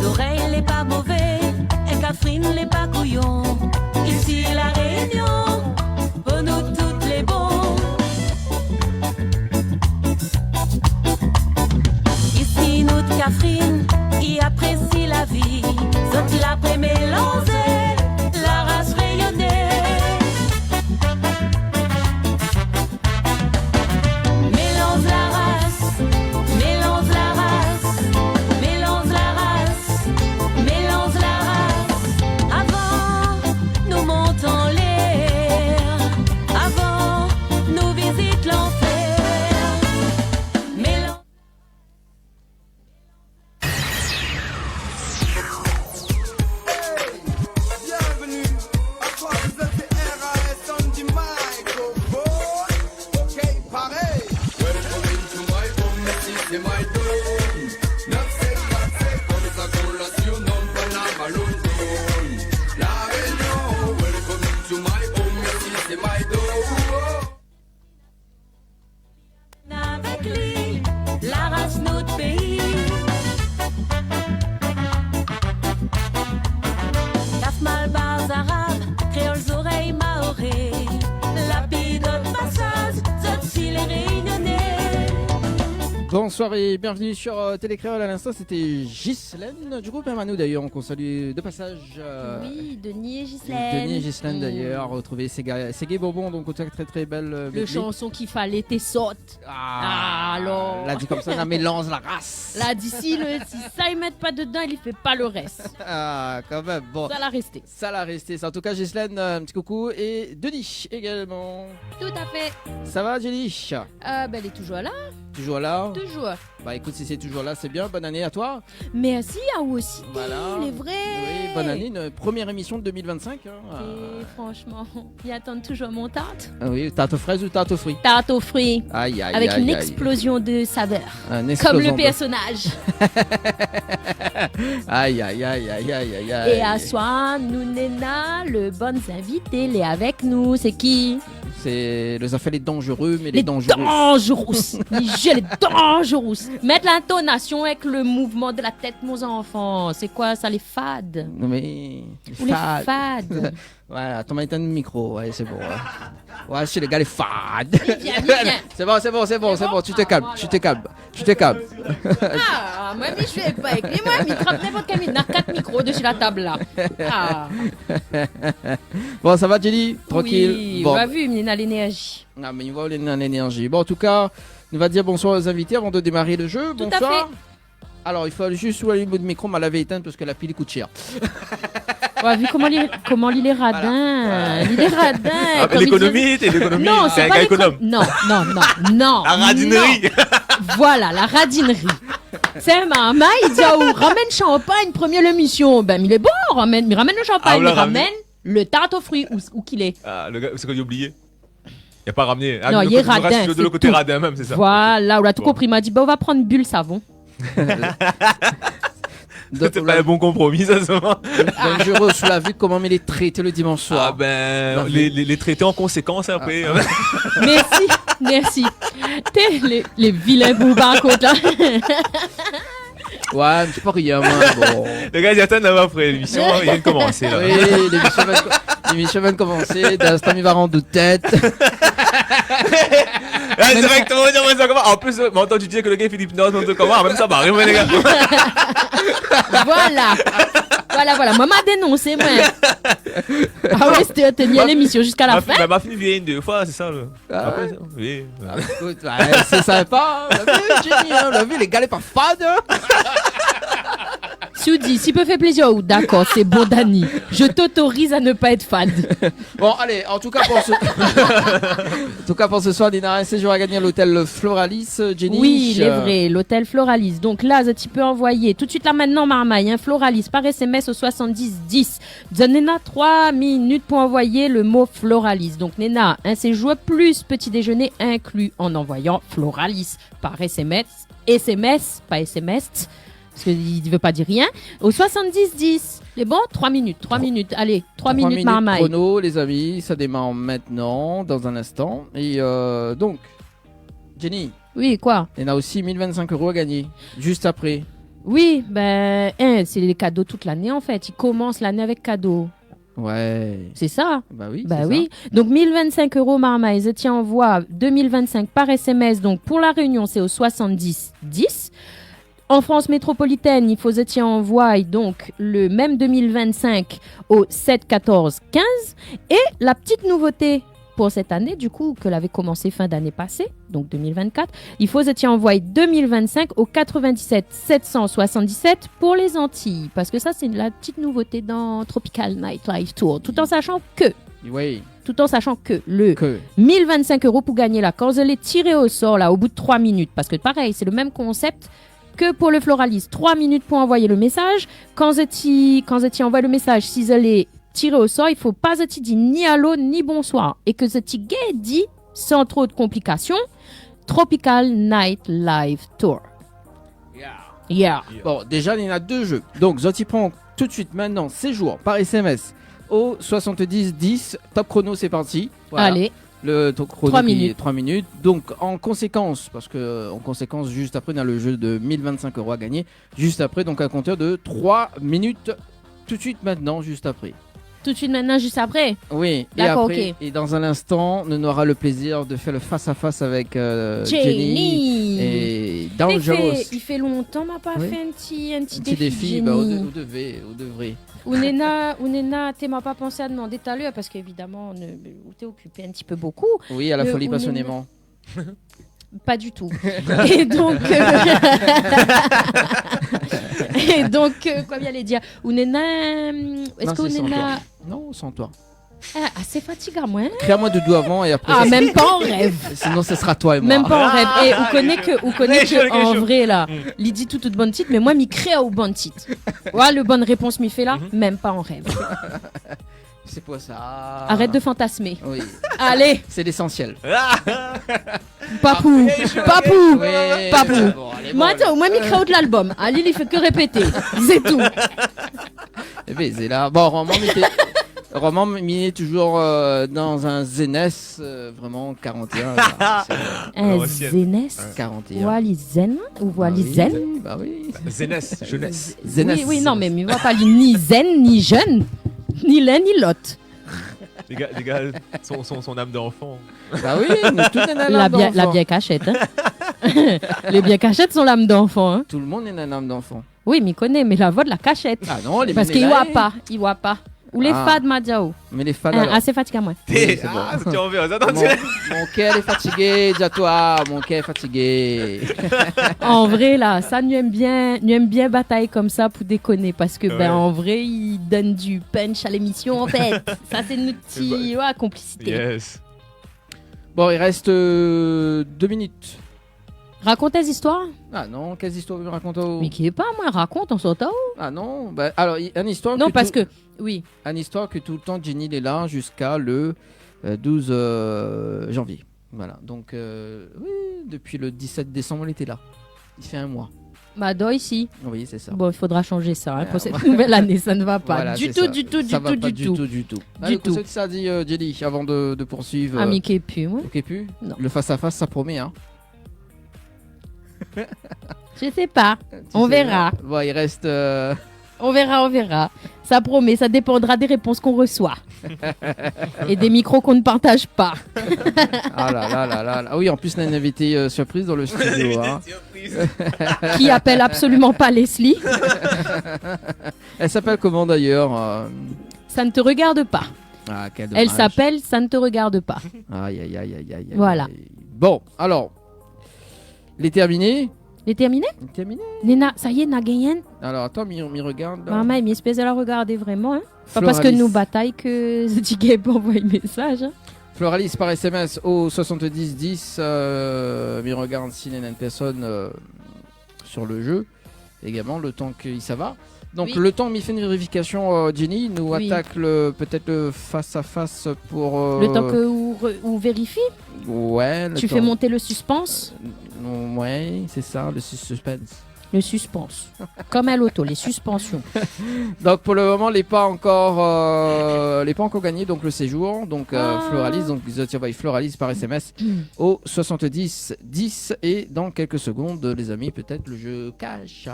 Oreilles les pas mauvais, et Catherine les pas couillons. Ici la Réunion, pour nous toutes les bons. Ici nous de Catherine, y apprécie la vie. Saute l'après mélangée, la race rayonnée. Mélange la race, mélange la race, mélange la race, mélange la race. Avant, nous montons l'air, avant, nous visitons l'enfer. Mélange. Bienvenue à toi, vous êtes des RAS on the microphone. Ok, pareil. Welcome into my home, merci, c'est my dome. 974, comme sa collation, non pas la ballon. La Réunion, welcome into my home, merci, c'est my dome. Avec lui, la race notre pays. Taf malbars arabes, créoles oreilles maoré. Lapidote massage, zotchi les réunionnais. Bonsoir et bienvenue sur Télécréole. À l'instant, c'était Ghislaine du groupe Hermano d'ailleurs. On salue de passage. Oui, Denis et Ghislaine. Denis et Ghislaine d'ailleurs. Retrouver Ségay Bourbon, donc autant très très belle. Le medley. chanson qu'il fallait, t'es saute. Ah, alors. L'a dit comme ça, la mélange la race. Là, d'ici, si ça, ils mettent pas dedans, il fait pas le reste. Ah, quand même. Bon. Ça l'a resté. Ça l'a resté. En tout cas, Ghislaine, un petit coucou. Et Denis également. Tout à fait. Ça va, Jenny? Elle est toujours là. Toujours là? Toujours. Bah écoute, si c'est toujours là, c'est bien. Bonne année à toi. Merci à vous aussi. Voilà. Il est vrai. Oui, bonne année. Une première émission de 2025. Hein. Et franchement, ils attendent toujours mon tarte. Ah oui, tarte aux fraises ou tarte aux fruits? Tarte aux fruits. Aïe, aïe, Avec aïe, une aïe. explosion de saveurs. Un Comme explosion le de- personnage. Aïe, aïe, aïe, aïe, aïe, aïe, aïe. Et à soi, nous, Néna, le bonnes invités, les avec nous. C'est qui? C'est les affaires les dangereux, mais Les dangereux. dangereux. Les jeux, les dangereux. Mettre l'intonation avec le mouvement de la tête, mon enfant. C'est quoi ça, les fades? Non, mais. Ou les fades? Voilà, t'en mets un micro, ouais, c'est bon. Ouais, c'est les gars, les fades. Viens, viens. C'est bon, c'est bon, c'est bon, c'est bon, tu te calmes, tu te calmes, tu te calmes. Ah, moi, je fais pas avec lui. Moi, il trappe n'importe quel minute. On a 4 micros dessus la table là. Ah. Bon, ça va, Jenny? Tranquille? Oui, Bon. on l'a vu, il a l'énergie. Ah, mais il va aller dans l'énergie. Bon, en tout cas, on va dire bonsoir aux invités avant de démarrer le jeu. Tout à Bonsoir. fait. Alors, il faut juste allumer le micro, mais l'avait éteinte parce que la pile coûte cher. On a vu comment il est radin. Il est radin. Ah, comme il l'économie, t'es l'économie, Non, c'est c'est un pas gars l'économie. économe. Non, non, non, non. La radinerie. Non. Voilà, la radinerie. C'est maman, il dit ah, ramène champagne, première l'émission. Ben, il est bon, il ramène le Ah, champagne, vous il le ramenez. ramène le tarte aux fruits, où qu'il est. Ah, le gars, c'est qu'on a oublié. Il a pas ramené. Ah, Non, le il est côté- le reste, radin, de c'est l'autre côté tout. radin même, c'est ça. Voilà, on a tout Bon. compris. Il m'a dit, bah, on va prendre bulle savon. C'était pas un bon compromis, ça se voit. Dangereux sous la vue, comment mais les traiter le dimanche soir. Ah ben, Non, les traiter en conséquence après. Merci, merci. T'es les vilains boubas à côté là. Ouais, mais c'est pas rien, moi. Bon. Le gars, il attend d'avoir après l'émission, il vient de commencer là. Oui, l'émission vient de commencer. D'instant, il va rendre de tête. Ah, directement, on dit, ça comment. En plus, mais entendu dire que le gars fait l'hypnose, on dit comment. Même ça va arriver, les gars. Voilà. Moi, m'a dénoncé, moi. Ah ouais, c'était tenir l'émission jusqu'à la fin. Ma fille vient deux fois, c'est ça. Là. Ah Après, ouais. ça, oui. Ah, écoute, ouais, c'est sympa. On l'a vu, Jenny, hein, on l'a vu, les gars, les pas fades. Hein. Soudi, s'il peut faire plaisir, ou d'accord, c'est bon, Dani. Je t'autorise à ne pas être fan. Bon, allez, en tout cas, pour ce soir, Nina, un séjour à gagner à l'hôtel Floralis, Jenny. Oui, il est vrai, l'hôtel Floralis. Donc là, tu peux envoyer tout de suite là maintenant, Marmaille, hein, Floralis par SMS au 7010. Donne Néna 3 minutes pour envoyer le mot Floralis. Donc Néna, un séjour plus petit déjeuner inclus en envoyant Floralis par SMS, pas SMS, parce qu'il ne veut pas dire rien, au 7010. C'est bon? 3 minutes. Allez, 3 minutes, Marmaille. chrono, les amis, ça démarre maintenant, dans un instant. Et donc, Jenny, Oui, quoi? il y en a aussi 1025 € à gagner, juste après. Oui, c'est les cadeaux toute l'année en fait. Ils commencent l'année avec cadeaux. Ouais. C'est ça. Bah oui. Bah c'est oui. Donc 1025 € Marmaille, je tiens envoie 2025 par SMS. Donc pour la Réunion, c'est au 70 10. En France métropolitaine, il faut je tiens envoie donc le même 2025 au 7 14 15. Et la petite nouveauté pour cette année, du coup, que l'avait commencé fin d'année passée, donc 2024, il faut je tiens envoie 2025 au 97 777 pour les Antilles. Parce que ça, c'est la petite nouveauté dans Tropical Nightlife Tour. Tout en sachant que Oui. le 1025 € pour gagner là, quand je l'ai tiré au sort là, au bout de 3 minutes, parce que pareil, c'est le même concept que pour le Floralis. 3 minutes pour envoyer le message. Quand je t'y envoie le message, si je l'ai tiré au sort, il faut pas je t'y dire ni allô ni bonsoir. Et que je t'y dit, sans trop de complications, Tropical Night Live Tour. Yeah. Bon, déjà, il y en a 2 jeux. Donc, Zoti prend tout de suite maintenant séjour par SMS au 70 10. Top chrono, c'est parti. Voilà. Allez, Le top chrono 3 qui est minutes. 3 minutes. Donc, en conséquence, juste après, on a le jeu de 1025 € à gagner. Juste après, donc un compteur de 3 minutes. Tout de suite maintenant, juste après. tout de suite maintenant, juste après. Oui, et D'accord, après, ok. et dans un instant, on aura le plaisir de faire le face-à-face avec Jenny Jenny. et Il Dangerous. fait longtemps m'a pas Oui. fait un petit Petit défi, Jenny. bah, vous devrez. Ou Nena, t'es m'as pas pensé à demander tout à l'heure parce qu'évidemment, t'es occupé un petit peu beaucoup. Oui, à la folie ou passionnément. Pas du tout. Et donc, quoi j'allais dire ou Nena, est-ce Non, que c'est sans Nena, toi. Non, sans toi. assez fatigant moi. Hein? Crée-moi de doux avant et après. Ah, même pas en rêve. Sinon, ce sera toi et moi. Même pas en rêve. Et on connaît Très chaud, que très en chaud. vrai là, il dit tout bonne titre, mais moi m'y crée au bon titre. Voilà le bonne réponse m'y fait là, même pas en rêve. C'est pour ça. Arrête de fantasmer. Oui, Allez, c'est l'essentiel. papou, papou. Oui, Papou. bon, allez, Moi, bon, attends, moi m'y crée de l'album. Ali, il fait que répéter. C'est tout. Eh ben, c'est là. Bon, Roman m'y est toujours dans un Zenes, vraiment 41. là. C'est, Un ancienne. Zenes. 41. Voilà zen ou voilà Bah oui, zen. Bah oui. Zenes, jeunesse. Zenes. Oui, non, mais il va pas dire ni zen, ni jeune, ni l'un, ni l'autre. Les gars, son âme d'enfant. Bah oui, nous, tout est un La âme bien d'enfant. cachette. Hein. Les bien cachettes sont l'âme d'enfant. Hein. Tout le monde est un âme d'enfant. Oui, m'y connaît, mais la voix de la cachette. Ah non, les Parce qu'il voit pas, il voit pas. Ou les Ah. fades Madiao. Mais les fans alors. Assez fatigué, moi. Oui, c'est bon. Ah, c'est en verre. Attends, Mon cœur est fatigué, dis-toi, mon cœur est fatigué. En vrai, là, ça, nous aime bien bataille comme ça pour déconner. Parce que, Ouais. en vrai, il donne du punch à l'émission, en fait. Ça, c'est notre petit complicité. Yes. Bon, il reste 2 minutes. Raconte tes histoires. Ah non, quelle histoire vous me racontez? Mais qui est pas, moi, raconte, on s'entend. Ah non, bah, alors, une histoire Non, parce tout, que, oui. une histoire que tout le temps Jenny est là jusqu'à le 12 janvier. Voilà, donc, oui, depuis le 17 décembre, elle était là. Il fait un mois. Mado ici. Oui, c'est ça. Bon, il faudra changer ça. Hein, Ouais, pour cette nouvelle année, ça ne va pas. Voilà, du c'est tout, ça. du tout, du Ça va tout, pas du tout. du tout. Du Allez, tout. qu'est-ce que ça dit, Jenny, avant de poursuivre Ami qui est plus, moi. Ok, plus Non. Le face-à-face, ça promet, hein. Je sais pas. Tu On sais, verra. Bon, il reste. On verra. Ça promet, ça dépendra des réponses qu'on reçoit. Et des micros qu'on ne partage pas. Ah là là là là. Ah oui, en plus, on a une invitée surprise dans le studio. Hein. Qui appelle absolument pas Leslie. Elle s'appelle comment d'ailleurs Ça ne te regarde pas. Ah, quel dommage. Elle s'appelle Ça ne te regarde pas. Aïe, aïe, aïe, aïe, aïe. Voilà. aïe. Bon, alors. Les terminés. Les terminé Terminé. Nena, ça y est, n'a gagné. Alors, attends, m'y regarde. là. Maman, il m'espèce de la regarder vraiment. Hein. Pas parce que nous bataille que Ziggy peut envoyer un message. Hein. Floralis par SMS au 70 10. M'y regarde s'il y a une personne sur le jeu. Également, le temps qu'il ça va. Donc, Oui. le temps m'y fait une vérification, Jenny. Nous Oui. attaque peut-être le face-à-face pour. Le temps que ou vérifie, Ouais. tu fais monter le suspense. Ouais, c'est ça, le suspense. Le suspense. Comme à l'auto, les suspensions. Donc pour le moment, les pas encore gagnés, donc le séjour, donc Floralis, donc ils envoient Floralis par SMS au 70 10 et dans quelques secondes, les amis, peut-être le jeu cash.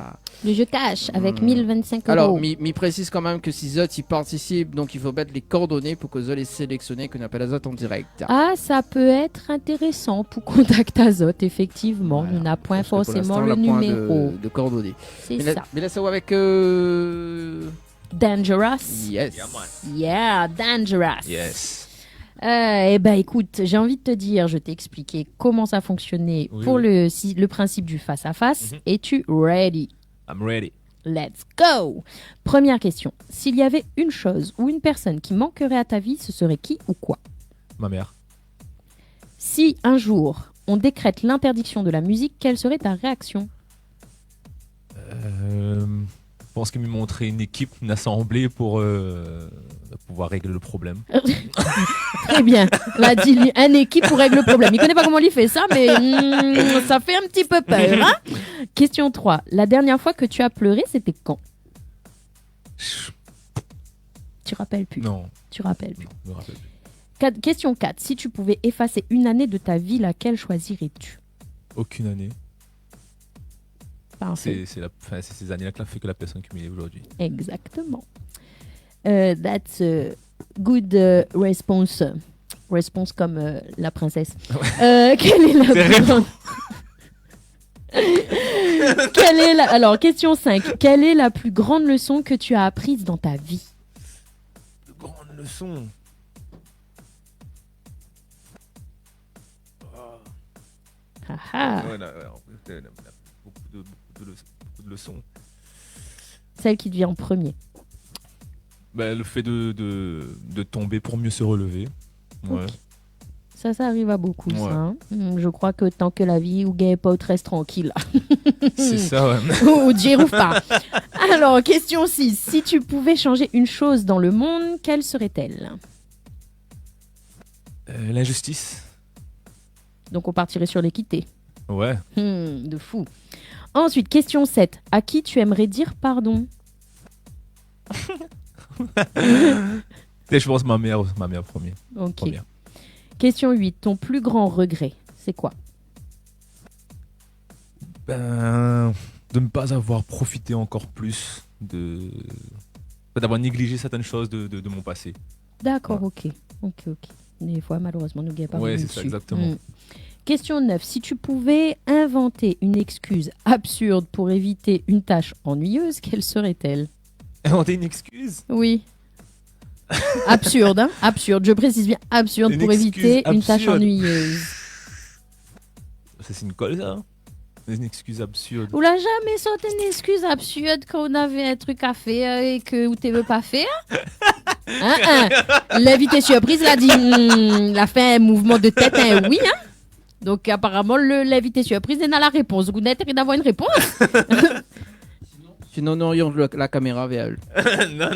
Le jeu cash avec 1025 euros. Alors, mi précise quand même que si Zot y participe, donc il faut mettre les coordonnées pour que Zot les sélectionne, qu'on appelle Zot en direct. Ah, ça peut être intéressant pour contact Azot, effectivement. Voilà. On n'a point Parce que pour forcément l'instant, le on a point numéro. de coordonnées. C'est Mais, ça. mais là, ça va avec. Dangerous. Yes. Yeah, man. Yeah, dangerous. Yes. Eh ben, écoute, j'ai envie de te dire, je t'ai expliqué comment ça fonctionnait Oui, pour oui. le principe du face-à-face. Mhm. Es-tu ready? I'm ready. Let's go! Première question. S'il y avait une chose ou une personne qui manquerait à ta vie, ce serait qui ou quoi? Ma mère. Si un jour on décrète l'interdiction de la musique, quelle serait ta réaction? Je pense qu'il me montrait une équipe, une assemblée pour pouvoir régler le problème. Très bien. Là, dis-lui, une équipe pour régler le problème. Il connaît pas comment il fait ça, mais ça fait un petit peu peur. Hein. Question 3. La dernière fois que tu as pleuré, c'était quand? Tu rappelles plus. Non, Tu rappelles plus. je me rappelle plus. Question 4. Si tu pouvais effacer une année de ta vie, laquelle choisirais-tu? Aucune année. Parfait. C'est ces années-là qui a fait que la personne qui m'est aujourd'hui. Exactement. That's a good response. Response comme la princesse. Quelle est la plus grande... Alors, question 5. Quelle est la plus grande leçon que tu as apprise dans ta vie? De grandes leçons. Ah ah. Ouais, beaucoup de leçons. Celle qui te vient en premier. Ben, le fait de tomber pour mieux se relever. Ouais. Ok. Ça arrive à beaucoup, Ouais. ça. Hein. Je crois que tant que la vie ou gagne pas, reste tranquille. C'est ça, ouais. Ou Dieu pas. Alors, question 6. Si tu pouvais changer une chose dans le monde, quelle serait-elle? L'injustice. Donc, on partirait sur l'équité. Ouais. De fou. Ensuite, question 7. À qui tu aimerais dire pardon? Et je pense ma mère premier. Ok. Première. Question 8. Ton plus grand regret, c'est quoi? Ben, de ne pas avoir profité encore plus d'avoir négligé certaines choses de mon passé. D'accord, Ouais. ok. Des fois, malheureusement, nous gagne pas Ouais, venu c'est ça, dessus. exactement. Question 9. Si tu pouvais inventer une excuse absurde pour éviter une tâche ennuyeuse, quelle serait-elle? Inventer une excuse? Oui. Absurde, hein? Absurde. Je précise bien absurde Une pour excuse éviter une tâche absurde. ennuyeuse. Ça, c'est une colle, ça? Une excuse absurde. Vous l'a jamais sorti une excuse absurde quand on avait un truc à faire et que vous ne veux pas faire? L'invité surprise l'a dit, l'a fait un mouvement de tête, un oui, hein? Donc apparemment l'invité surprise est dans la réponse. Vous n'êtes rien d'avoir une réponse? Sinon, nous aurions la caméra vers elle. non.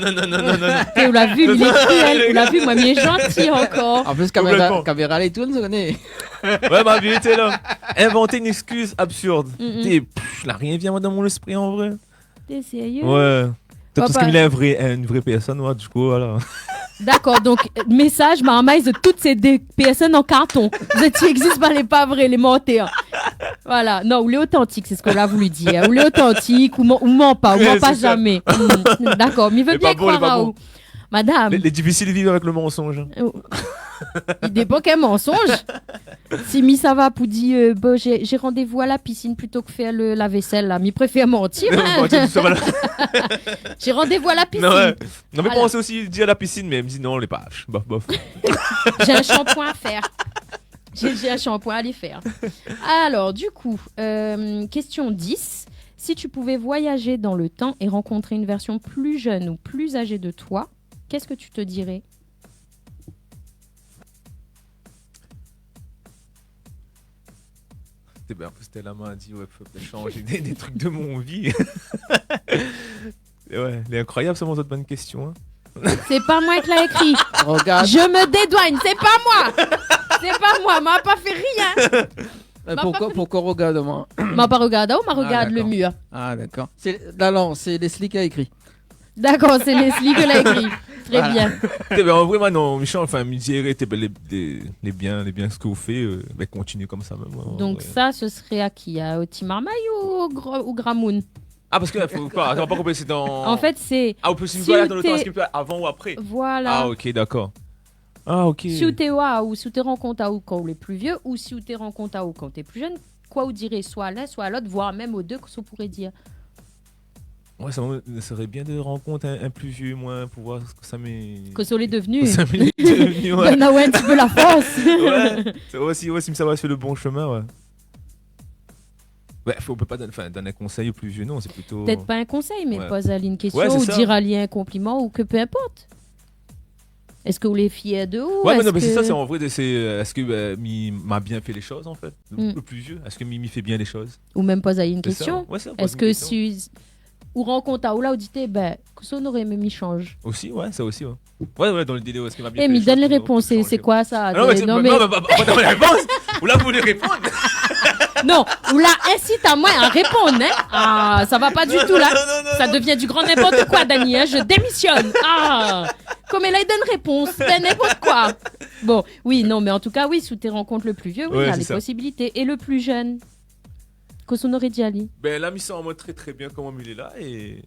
Et vous l'avez vu, il est cruel. Vous l'avez vu, moi, mais il est gentil encore. En plus, Complètement. caméra les tourne, ça connaît. Ouais, ma vie était là. Inventer une excuse absurde. Mm-mm. Là, rien vient moi, dans mon esprit en vrai. T'es sérieux? Ouais. Peut-être parce Papa. qu'il est une vraie personne, ouais, du coup, voilà. D'accord, donc message marmaille de toutes ces personnes en carton. Tu existes pas les pas vrais, les menteurs. Voilà, non, ou les authentiques, c'est ce qu'on a voulu dire. Ou les authentiques, ou ment pas, Ouais, pas c'est ça. jamais. D'accord, mais il veut Les bien pas bons, les croire pas à bons. vous. Madame, Les difficiles de vivre avec le mensonge. il dépend quel mensonge. Si mi ça va pour dire, bon, j'ai rendez-vous à la piscine plutôt que faire la vaisselle, là, mi préfère mentir. Hein. J'ai rendez-vous à la piscine. Non, ouais. Non, mais Voilà. pensez aussi dire à la piscine, mais elle me dit non, les pages. Bof. J'ai un shampoing à faire. J'ai un shampoing à aller faire. Alors, du coup, question 10. Si tu pouvais voyager dans le temps et rencontrer une version plus jeune ou plus âgée de toi, qu'est-ce que tu te dirais? C'était bien, Stella m'a dit, ouais, faut peut-être changer des trucs de mon vie. Et ouais, elle est incroyable, ça, mon autre bonne question. Hein. C'est pas moi qui l'a écrit. Regarde. Je me dédouane, c'est pas moi. C'est pas moi, m'a pas fait rien. Pourquoi regarde moi? M'a pas regardé, m'a regarde le d'accord. mur. Ah d'accord. C'est Leslie qui a écrit. D'accord, c'est Leslie que l'a écrit. Très Voilà. bien. En vrai, moi, non, Michel, enfin, me dirait, les biens, ce que vous faites, continuez comme ça, même. Donc ça, ce serait à qui? Au Team Marmaille ou Gramoun? Ah, parce que là, faut pas, attends, pas couper, c'est dans. En fait, c'est... Ah, on peut se si voir dans le t'es- temps, est-ce que avant ou après? Voilà. Ah, ok, d'accord. Ah, ok. Si tu ou si tu rencontres ou quand les plus vieux, ou si tu rencontres ou quand tu es plus jeune, quoi vous direz soit à l'un, soit à l'autre, voire même aux deux, que ça pourrait dire. Ouais, ça serait bien de rencontrer un plus vieux, moi, pour voir ce que ça m'est. Que ça l'est devenu. Ça m'est devenu, ouais. Donne un petit peu la force. Ouais, c'est aussi, si ça va sur le bon chemin, ouais. Ouais, on peut pas donner un conseil au plus vieux, non, c'est plutôt. Peut-être pas un conseil, mais Ouais. poser à lui une question Ouais, c'est ou ça. dire à lui un compliment ou que peu importe. Est-ce que vous les fiez de vous? Ouais, mais Est-ce non, mais c'est que- ça, c'est en vrai, est-ce que Mi m'a bien fait les choses, en fait, Mm. le plus vieux? Est-ce que Mimi fait bien les choses? Ou même poser à lui une C'est ça. question. Ouais, c'est ça, Est-ce pose que une question. si... Ou rencontre à ou là, ou dites, que ça on aurait même change. Aussi, ouais, ça aussi, ouais. Ouais, dans l'idée, est-ce qu'il m'a bien Eh, fait mais les donne les choses, on peut réponses. C'est changer. quoi ça? Ah non, mais Non, mais- pas dans les réponses. Ou là, vous voulez répondre? Non, ou là, incite à moi à répondre, hein. Ah, ça va pas du tout, là. Ça devient du grand n'importe quoi, Dani, hein. Je démissionne. Ah, comme elle a donne réponse, c'est n'importe quoi. Bon, oui, non, mais en tout cas, oui, sous tes rencontres le plus vieux, oui, Ouais, il y a c'est les ça. possibilités. Et le plus jeune, Kosunori Diali. Ben là, mis ça en mode très très bien comment il est là et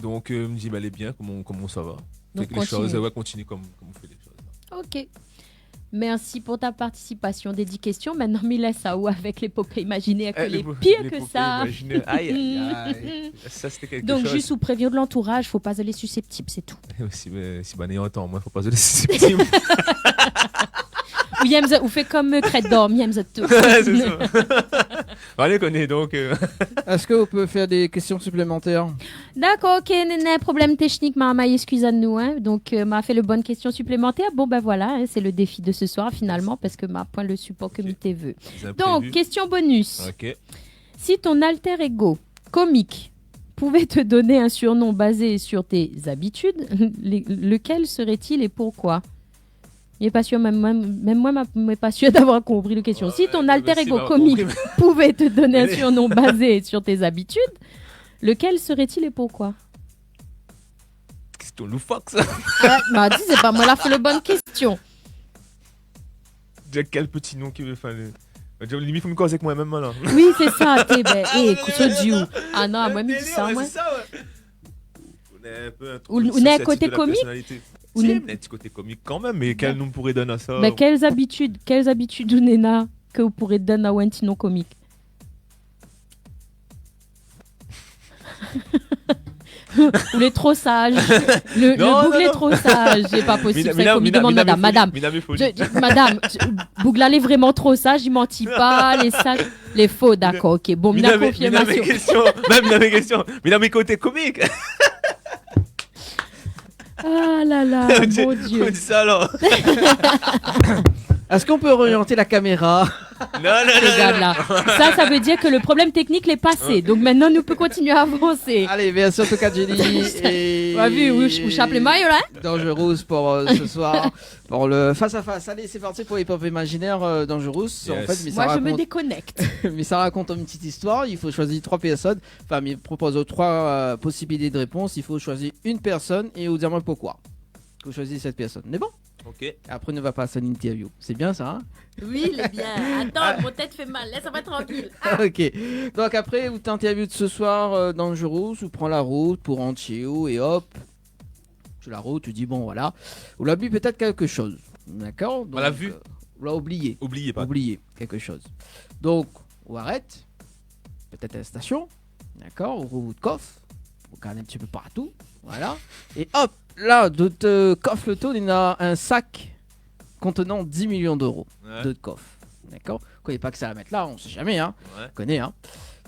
donc me dit elle est bien comment ça va. Donc, Fait que les continue. choses, ouais, continue comme on fait les choses. Ok. Merci pour ta participation. Des 10 questions. Maintenant, Milessa ou avec l'épopée imaginaire que les pires que ça. Aïe aïe aïe. Ça c'était quelque Donc, chose. juste sous prévenir de l'entourage, faut pas aller susceptible, c'est tout. Si ben autant moi faut pas se laisser susceptible. Ou Yemza, ou fait comme Crête d'Or, Yemza tout. Ouais, c'est ça. Allez connaît donc Est-ce qu'on peut faire des questions supplémentaires? D'accord, ok, néné, problème technique, m'a excusez-nous, hein. Donc, m'a fait le bonne question supplémentaire. Bon, ben voilà, hein, c'est le défi de ce soir, finalement, parce que m'a point le support que m'y t'es veut. Donc, question bonus. OK. Si ton alter ego comique pouvait te donner un surnom basé sur tes habitudes, lequel serait-il et pourquoi? Il est pas sûr, même moi, m'est pas sûr d'avoir compris la question. Si ton alter ego comique pouvait te donner un surnom basé sur tes habitudes, lequel serait-il et pourquoi? Question loufoque ça. Ah, m'a dit, c'est pas moi là, fait la bonne question. Déjà quel petit nom qu'il veut faire le limite faut me causer avec moi même là. Oui, c'est ça, t'es ben, écoute, Dieu. Ah non, moi, me dis ça, moi. C'est ça ouais. On est un peu Ou on est à côté comique. Ou un petit côté comique quand même, mais quel nom pourrait donner à ça? Ben, quelles habitudes, ou Nena, que vous pourrez donner à un petit nom comique? Ou les trop sages. Le bougle est trop sage. C'est pas possible. C'est comme il demande madame. Madame, madame, Bougla est vraiment trop sage. Il mentit pas. Les sages, les faux. D'accord, ok. Bon, mina confirmation. Même question. Mais dans mes côtés comiques. Ah là là, mon Dieu. On dit ça alors. Est-ce qu'on peut orienter la caméra? Regarde là. Ça veut dire que le problème technique l'est passé. Donc maintenant, nous pouvons continuer à avancer. Allez, bien sûr, en tout cas, Jenny. Et... On a vu où chape les maillots là? Dangerous pour ce soir, pour le face-à-face. Allez, c'est parti pour les pop imaginaires Dangerous. Yes. En fait, mais Moi, ça je me raconte, déconnecte. mais ça raconte une petite histoire. Il faut choisir 3 personnes. Enfin, il propose 3 possibilités de réponse. Il faut choisir une personne et vous dire moi pourquoi. Vous choisissez cette personne. Mais bon. Ok. Après, on ne va pas à l'interview. C'est bien ça, hein? Oui, il est bien. Attends, mon tête fait mal. Laisse-moi tranquille. Ok. Donc après, vous t'interviewez de ce soir Dangerous, vous prends la route pour rentrer et hop, sur la route, tu dis bon voilà, vous l'avez vu peut-être quelque chose, d'accord? On l'a vu. Vous l'avez oublié. Oubliez pas. Oublié quelque chose. Donc, on arrête, peut-être à la station, d'accord? On rouvre votre coffre, vous regardez un petit peu partout, voilà, et hop, là, de te coffre le taux, il y a un sac contenant 10 millions d'euros Ouais. de coffre, d'accord? Vous ne connaissez pas que ça à mettre là, on sait jamais, hein? Ouais. On connaît, hein?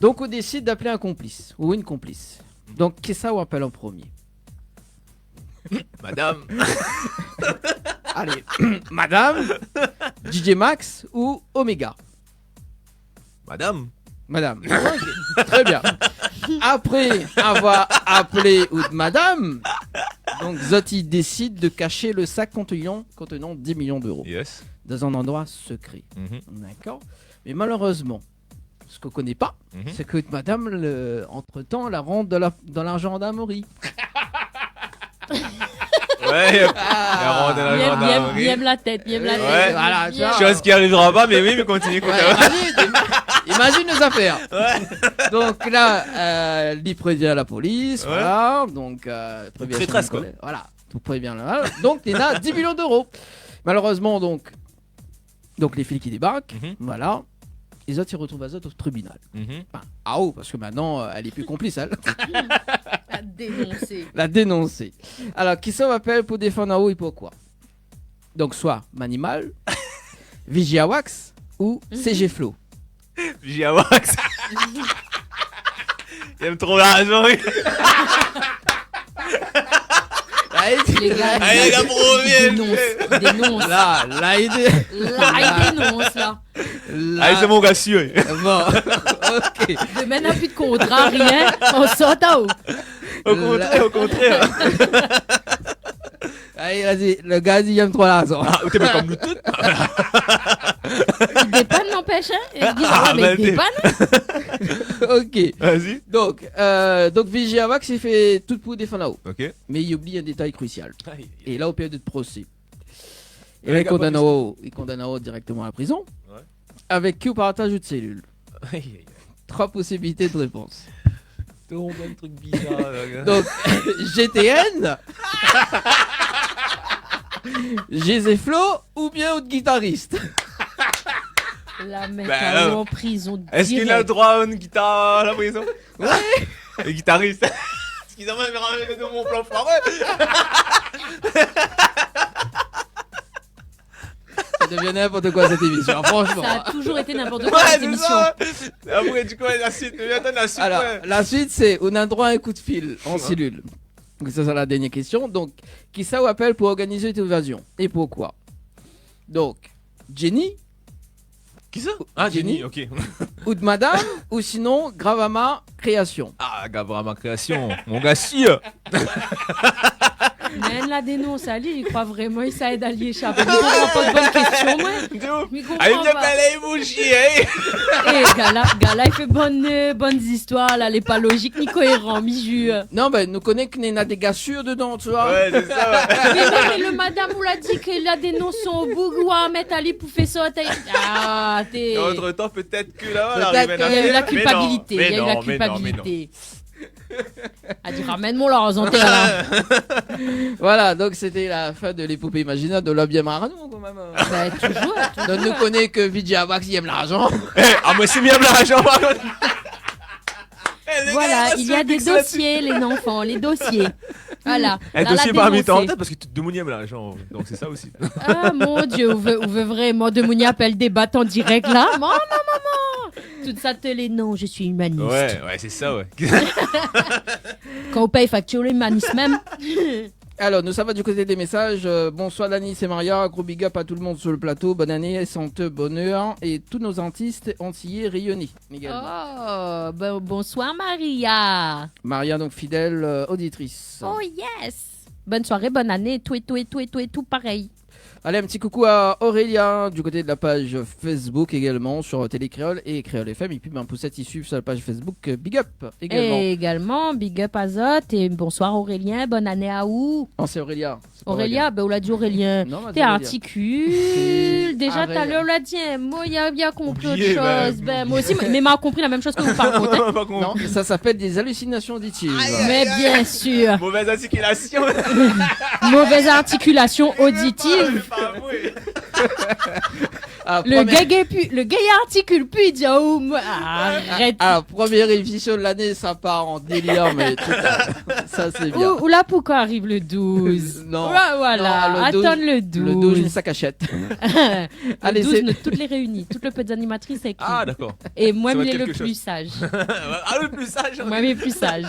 Donc, on décide d'appeler un complice ou une complice. Donc, qu'est-ce ça on appelle en premier? Madame. Allez, Madame, DJ Max ou Omega? Madame. Madame. Ok, très bien. Après avoir appelé Madame, donc Zotti décide de cacher le sac contenant 10 millions d'euros Yes. dans un endroit secret. Mhm. D'accord? Mais malheureusement, ce qu'on connaît pas, c'est que madame, entre-temps, la rentre dans la gendarmerie. Ouais, Il aime la tête, il aime la tête. Ouais. Voilà, tu vois. chose qui arrivera pas, mais oui, mais continue. Ouais, imagine nos affaires. Donc là, il prévient la police, Ouais. voilà. Donc, prévient son traîtresse, quoi. collègue, voilà, tout prévient là. Donc, Nena, 10 millions d'euros. Malheureusement, donc les flics qui débarquent, voilà. Les autres, ils retrouvent Azot au tribunal. Enfin, à haut, parce que maintenant, elle est plus complice, elle. À dénoncer. La dénoncer. Alors, qui ça m'appelle pour défendre à haut et pourquoi? Donc, soit Manimal, Vigiawax ou CG Flow. Vigiawax. Il aime trop l'argent. Les gars, Allez, les gars, il dénonce. Là, il dénonce, là. Allez, c'est mon gars sûr. Bon, ok. Demain, n'a plus de contrat, rien. On sort à haut. Au contraire. Allez, vas-y, le gars dit il aime trop l'argent. Ah, t'es pas comme nous tous. Il dépanne, n'empêche, hein. Il dit, mais il dépanne. Ok. Vas-y. Donc Vigiavax, il fait tout pour défendre là-haut. Ok. Mais il oublie un détail crucial. Aïe. Et là, au période de procès. Et Ouais, là, les gars, il condamne à haut directement à la prison. Ouais. Avec qui au partage de cellules. Aïe, aïe, aïe. 3 possibilités de réponse. Tombe un truc bizarre. Là, gars. Donc, GTN, Flo ou bien autre guitariste. La mec Bah, en prison. Est-ce qu'il a le direct. droit à une guitare à la prison? Ouais. Le guitariste. Excusez-moi, je vais ramener de mon plan foireux. Ça devient n'importe quoi cette émission, franchement. Ça a toujours été n'importe quoi Ouais, cette c'est émission. ça. Après, du coup, la suite. Attends, la suite. Alors, ouais. la suite, c'est on a droit à un coup de fil en cellule. Donc, ça, c'est la dernière question. Donc, qui ça vous appelle pour organiser cette évasion et pourquoi? Donc, Jenny Qui ça? Ah, Jenny. Jenny, ok. ou de Madame ou sinon Gravama Création. Ah, Gavrama Création. Mon gars, sûr. Mais elle la dénonce, Ali, il croit vraiment il s'aide à lui échapper. Il comprend pas de bonnes questions, moi. Il comprend Allez, viens pas. pas les bougies, hein. Eh, gars-là, il fait bonnes histoires, là, elle est pas logique ni cohérent, mi Non, ben, nous connaissons qu'il y a des gars sûrs dedans, tu vois. Ouais, c'est ça, ouais. Mais non, mais le madame vous l'a dit qu'il a dénoncé son bougouin, mettre Ali pour faire ça. Ah, t'es. Entre temps, peut-être que là, Peut-être elle arrive qu'il Il y a eu la Mais culpabilité. non, Il y a eu la mais non, mais non. culpabilité. Elle dit ramène-moi l'argent, t'es là. Voilà, donc c'était la fin de l'épopée imaginaire de l'homme bien marrant, quand même. Bah, toujours. Donc, nous connaissons que Vigiavax, il aime l'argent. Ah, moi, c'est bien l'argent, par contre. Voilà, il y a des dossiers, les enfants, les dossiers. Voilà. Un Là, dossier la parmi tant dénoncée. parce que tout le monde aime l'argent. Donc, c'est ça aussi. Ah mon Dieu, on veut vraiment de Mouni appelle débattre en direct là. Maman. Toute sa télé, non, je suis humaniste. Ouais, c'est ça, ouais. Quand on paye facture, l'humanisme même. Alors, nous sommes du côté des messages. Bonsoir Dani, c'est Maria. Gros big up à tout le monde sur le plateau. Bonne année, santé, bonheur. Et tous nos artistes antillais rayonnés également. Oh, bonsoir Maria. Maria, donc fidèle auditrice. Oh yes. Bonne soirée, bonne année, tout pareil. Allez, un petit coucou à Aurélien du côté de la page Facebook également sur Télé Créole et Créole FM. Et puis, pour cette issue sur la page Facebook, big up également. Et également, big up à Zot et bonsoir Aurélien, bonne année à où? Non, c'est Aurélien. C'est pas Aurélia, ben on l'a dit Aurélien. Non, on a dit T'es Aurélien. articule. C'est Déjà, tout à Aurélien. l'heure, on l'a dit. Hein. Moi, il a compris Oublié, autre chose. ben, Moi aussi, mais m'a compris la même chose que vous par contre. Hein. Pas con. Non, ça s'appelle des hallucinations auditives. Mais bien sûr, Mauvaise articulation. mauvaise articulation auditive. Pas avoué. Ah, Le gay articule plus, il dit oh, arrête. Première émission de l'année, ça part en délire, mais tout ça c'est bien. Ou là, pourquoi arrive le 12? Non. Voilà, Non, le 12, attends le 12. Le 12, une cachette. Le Allez, 12, c'est- nous toutes les réunies, toutes les petites animatrices avec qui. Ah, d'accord. Et moi, Ça va il est être le quelque plus chose. sage. Ah, le plus sage. Moi, il est plus sage.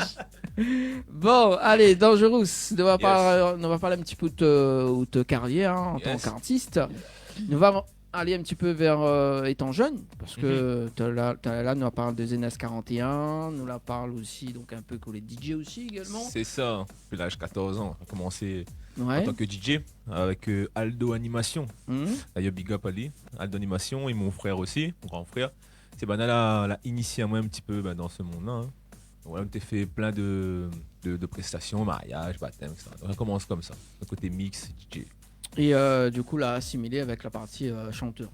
Bon, allez, Dangerous, on va parler un petit peu de ta carrière hein, en tant Yes. qu'artiste. Nous allons aller un petit peu vers étant jeune, parce que là, nous parle de Zenas 41, nous la parle aussi donc un peu que les DJ aussi également. C'est ça. Depuis l'âge de 14 ans, on a commencé en Ouais. tant que DJ avec Aldo Animation. Mhm. D'ailleurs, big up à lui, Aldo Animation et mon frère aussi, mon grand frère. C'est Bana l'a initié à moi un petit peu dans ce monde-là. Hein. Donc, on a fait plein de prestations, mariage, baptême, etc. Donc on commence comme ça, le côté mix, DJ. Et du coup, l'a assimilé avec la partie chanteur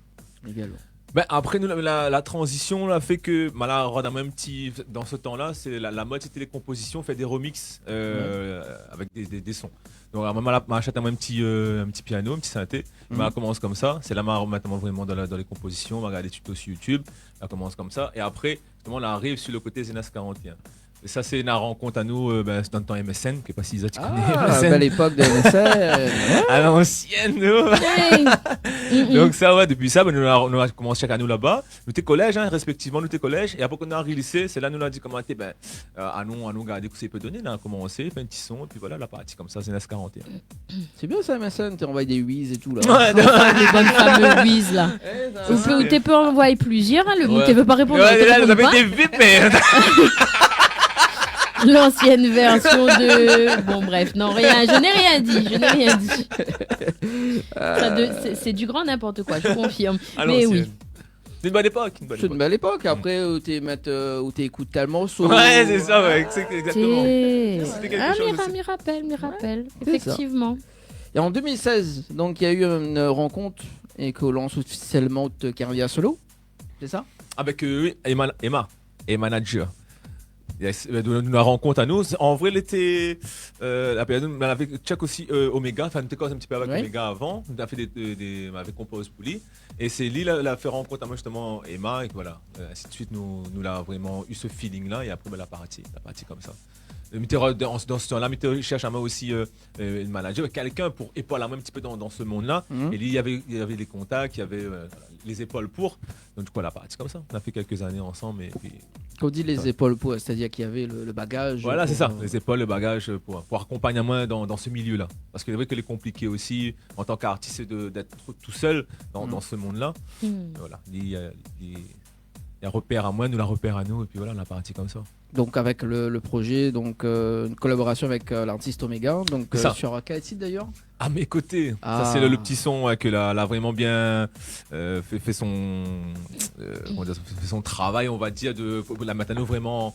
également. Ben, après, nous, la transition là, fait que là, on a même petit, dans ce temps-là, c'est la mode, c'était les compositions, fait des remixes avec des sons. Donc, maman m'a acheté un petit piano, un petit synthé. On commence comme ça. C'est là maintenant vraiment dans les compositions. On va regarder des tutos sur YouTube. On commence comme ça. Et après, justement, on arrive sur le côté Zenas 41. Et ça, c'est une rencontre à nous c'est dans le temps MSN, qui est pas si tu connais MSN. Belle époque de MSN. À l'ancienne, nous. Hey. Donc ça, ouais, depuis ça, nous avons commencé chaque année là-bas. Nous t'es collège, respectivement, nous t'es collège. Et après qu'on a arrivé au lycée, c'est là nous a dit comment t'es, à nous regarder ce que ça peut donner. On a commencé, fait un petit son, et puis voilà, la partie comme ça, c'est Zenas 41. C'est bien ça, MSN, t'es envoyé des whiz et tout là. Ouais, Les bonnes fameuses whiz là. Ou tu peux envoyer plusieurs, hein, le tu veux pas répondre. Ouais, tu là, réponds vous avez pas. été vite, mais. L'ancienne version de. Bon, bref, non, rien. Je n'ai rien dit. C'est du grand n'importe quoi, je confirme. À Mais l'ancienne. oui. C'est une bonne époque. C'est une belle époque. Après, où t'écoutes tellement morceau. Ouais, c'est ça, ouais, c'est exactement. C'était quelque Ah, chose aussi. m'y rappelle. c'est Effectivement. Et en 2016, donc il y a eu une rencontre et que l'on lance officiellement de carrière solo. C'est ça? Avec oui, Emma, et manager. Yes, nous la rencontre à nous. En vrai, elle était. La période, on avait check aussi Omega. Enfin, on était un petit peu avec Ouais. Omega avant. On a fait on avait composé pour lui. Et c'est lui, l'a fait rencontre à moi, justement, Emma. Et voilà. Ainsi de suite, nous l'a vraiment eu ce feeling-là. Et après, la partie comme ça. Dans ce temps-là, je cherche à moi aussi une manager, quelqu'un pour épauler à moi un petit peu dans ce monde-là. Et lui, il y avait les contacts, il y avait les épaules pour. Donc, du coup, la partie comme ça. On a fait quelques années ensemble. Et puis, Quand on dit les épaules pour, c'est-à-dire qu'il y avait le bagage. voilà, c'est pour, ça, les épaules, le bagage pour accompagner moi dans ce milieu-là. Parce que c'est vrai que c'est compliqué aussi, en tant qu'artiste, d'être tout seul dans ce monde-là. Voilà, il y a repère à moi, nous la repère à nous, et puis voilà, on a parti comme ça. Donc avec le projet, donc une collaboration avec l'artiste Omega, donc Ça. sur quel site d'ailleurs? À mes côtés, Ah. ça c'est le petit son que l'a vraiment bien fait son travail, on va dire, de la Matano vraiment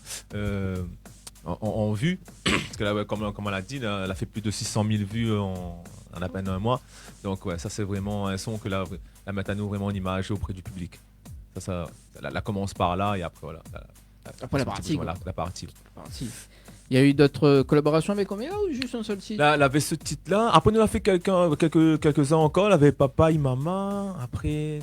en vue. Parce que là, ouais, comme elle a dit, là, elle a fait plus de 600 000 vues en à peine un mois. Donc ouais, ça c'est vraiment un son que la Matano vraiment en image auprès du public. Ça la commence par là et après voilà. Après la partie, Voilà, la partie. Si. Il y a eu d'autres collaborations avec Omega ou juste un seul site? Là, elle avait ce titre-là. Après, nous, on a fait quelques-uns encore. Elle avait Papa et Maman. Après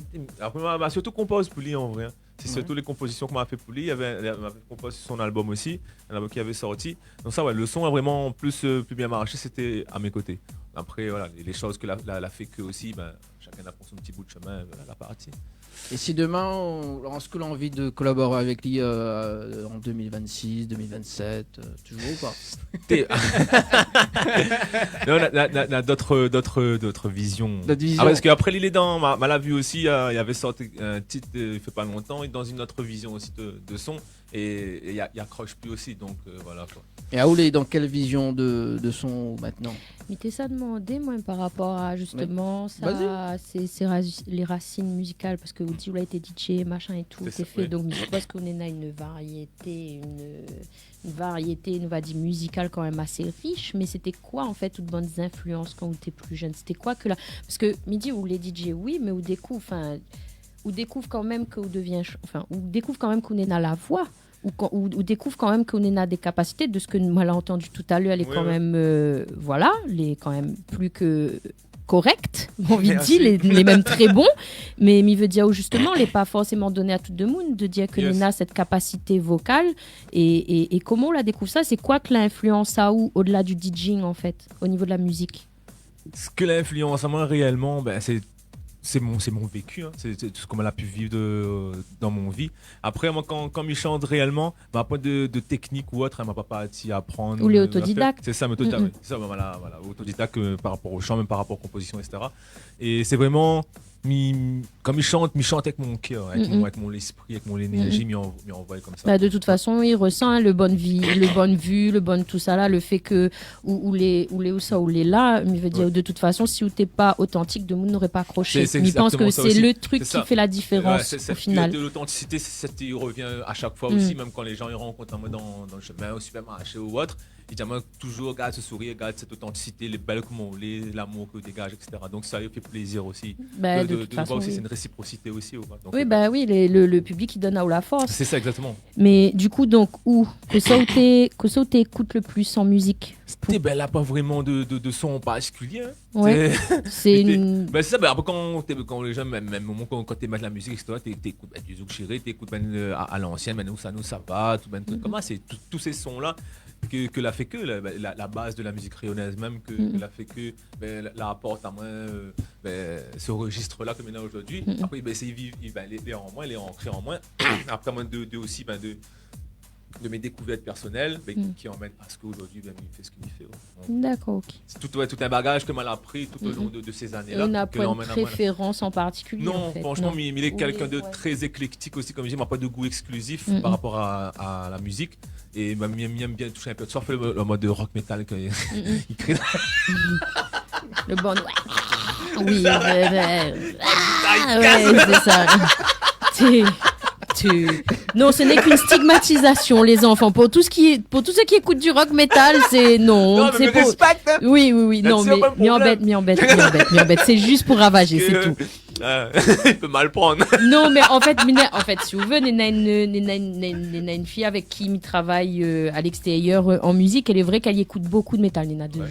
on m'a surtout composé pour lui en vrai. C'est surtout les compositions qu'on m'a fait pour lui. Elle m'a composé son album aussi, un album qui avait sorti. Donc ça, ouais, le son a vraiment plus bien marché. C'était à mes côtés. Après, voilà, les choses que la fait que aussi, chacun a pris son petit bout de chemin, voilà, la partie. Et si demain, est-ce que l'on a envie de collaborer avec lui en 2026, 2027, toujours ou pas? Non, on a d'autres visions. D'autres visions. Parce qu'après, il est dans. Mal a vu aussi, il y avait sorti un titre il fait pas longtemps, et dans une autre vision aussi de son. Et il accroche plus aussi, donc voilà quoi. Et Aoul est dans quelle vision de son maintenant? Mais t'es ça demandé, moi, par rapport à justement ça, les racines musicales, parce que vous dites, vous avez été DJ, machin et tout, C'est c'est ça, fait. oui. Donc, je pense qu'on a une variété, on va dire, musicale quand même assez riche. Mais c'était quoi, en fait, toutes bonnes influences quand vous étiez plus jeune? C'était quoi que là? Parce que, midi, vous les DJ, oui, mais vous découvre quand même que vous devient, ou découvre quand même qu'on est dans la voix. Ou découvre quand même qu'on a des capacités, de ce que moi l'ai entendu tout à l'heure, elle est quand même voilà, elle est quand même plus que correcte, j'ai envie de dire, les mêmes très bons, mais il veut dire justement, elle n'est pas forcément donnée à tout le monde de dire que Nena a cette capacité vocale, et comment on la découvre ça, c'est quoi que l'influence a au-delà du DJing en fait, au niveau de la musique? Ce que l'influence à moi réellement, c'est mon vécu, hein. C'est tout ce qu'on a pu vivre dans mon vie. Après, moi, quand il chante réellement, pas de technique ou autre, elle m'a pas parti à apprendre. Ou les autodidactes. C'est ça, autodidacte. C'est ça, voilà, autodidacte par rapport au chant, même par rapport aux compositions, etc. Et c'est vraiment comme il chante avec mon cœur, avec mon esprit, avec mon énergie, m'y envoie comme ça. Bah, de toute façon, il ressent le bonne vie, le bonne vue, le bon tout ça là, le fait que ou les là, il veut dire de toute façon, si t'es pas authentique, de monde n'aurait pas accroché. C'est Il pense que exactement ça c'est aussi. le truc C'est ça. qui fait la différence Ouais, au final. De l'authenticité, il revient à chaque fois aussi, même quand les gens ils rencontrent moi dans le chemin, au supermarché ou autre. Évidemment, toujours garde ce sourire, garde cette authenticité, les belles comment on est, l'amour que dégage, etc. Donc ça lui fait plaisir aussi. Bah, de de toute voir façon, aussi, oui. c'est une réciprocité aussi. Donc, Oui, bah oui, le public il donne à la force. c'est ça exactement. Mais du coup, donc, que ça où t'écoutes le plus en musique? Ben là, pas vraiment de son particulier. Hein. Ouais. C'est une. Ben c'est ça, ben après quand les gens, même moment quand tu écoutes de la musique, etc., t'écoutes du Zouk Chiré, t'écoutes à l'ancienne, nous ça va, tout comment c'est tous ces sons-là que la fait que la base de la musique rayonnaise même que la fait que la apporte à moi ce registre-là que maintenant aujourd'hui. Après c'est il est en moi, il est ancré en moi. Après moi aussi de mes découvertes personnelles qui emmènent à ce qu'aujourd'hui il fait ce qu'il fait. Ouais. D'accord, ok. C'est tout un bagage que mal appris tout au long de ces années-là. On n'a pas une préférence en particulier. Non, en fait. franchement, Non. il est quelqu'un de très éclectique aussi, comme je dis, il n'a pas de goût exclusif par rapport à la musique. Et il aime bien toucher un peu de soir, le mode de rock metal qu'il crée. Le bon, ouais. Oui, ouais, c'est ça. Non, ce n'est qu'une stigmatisation, les enfants. Pour tous ceux qui écoutent du rock metal, c'est non. Non, mais c'est pour... respecte, hein. Oui. Non, Là-dessus, mais pas de m'y embête. C'est juste pour ravager, c'est tout. Il peut mal prendre. Non, mais en fait, si vous voulez, Nena une fille avec qui il travaille à l'extérieur en musique. Elle est vrai qu'elle écoute beaucoup de métal. Nena de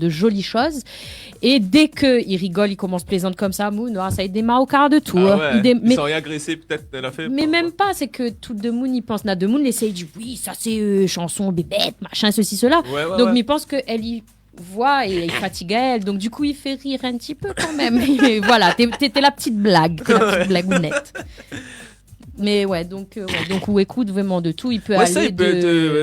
jolies choses. Et dès qu'il rigole, il commence plaisante comme ça, ça a démarre au quart de tour. Il s'en est agressé, peut-être, elle a fait. Mais même pas, c'est que tout de monde, il pense. De monde, essaye du oui, ça c'est chanson bébête, machin, ceci, cela. Donc, il pense qu'elle y voit et il fatigue à elle. Donc, du coup, il fait rire un petit peu quand même. Et voilà, t'es la petite blague, blagounette. Mais donc où écoute vraiment de tout, il peut aller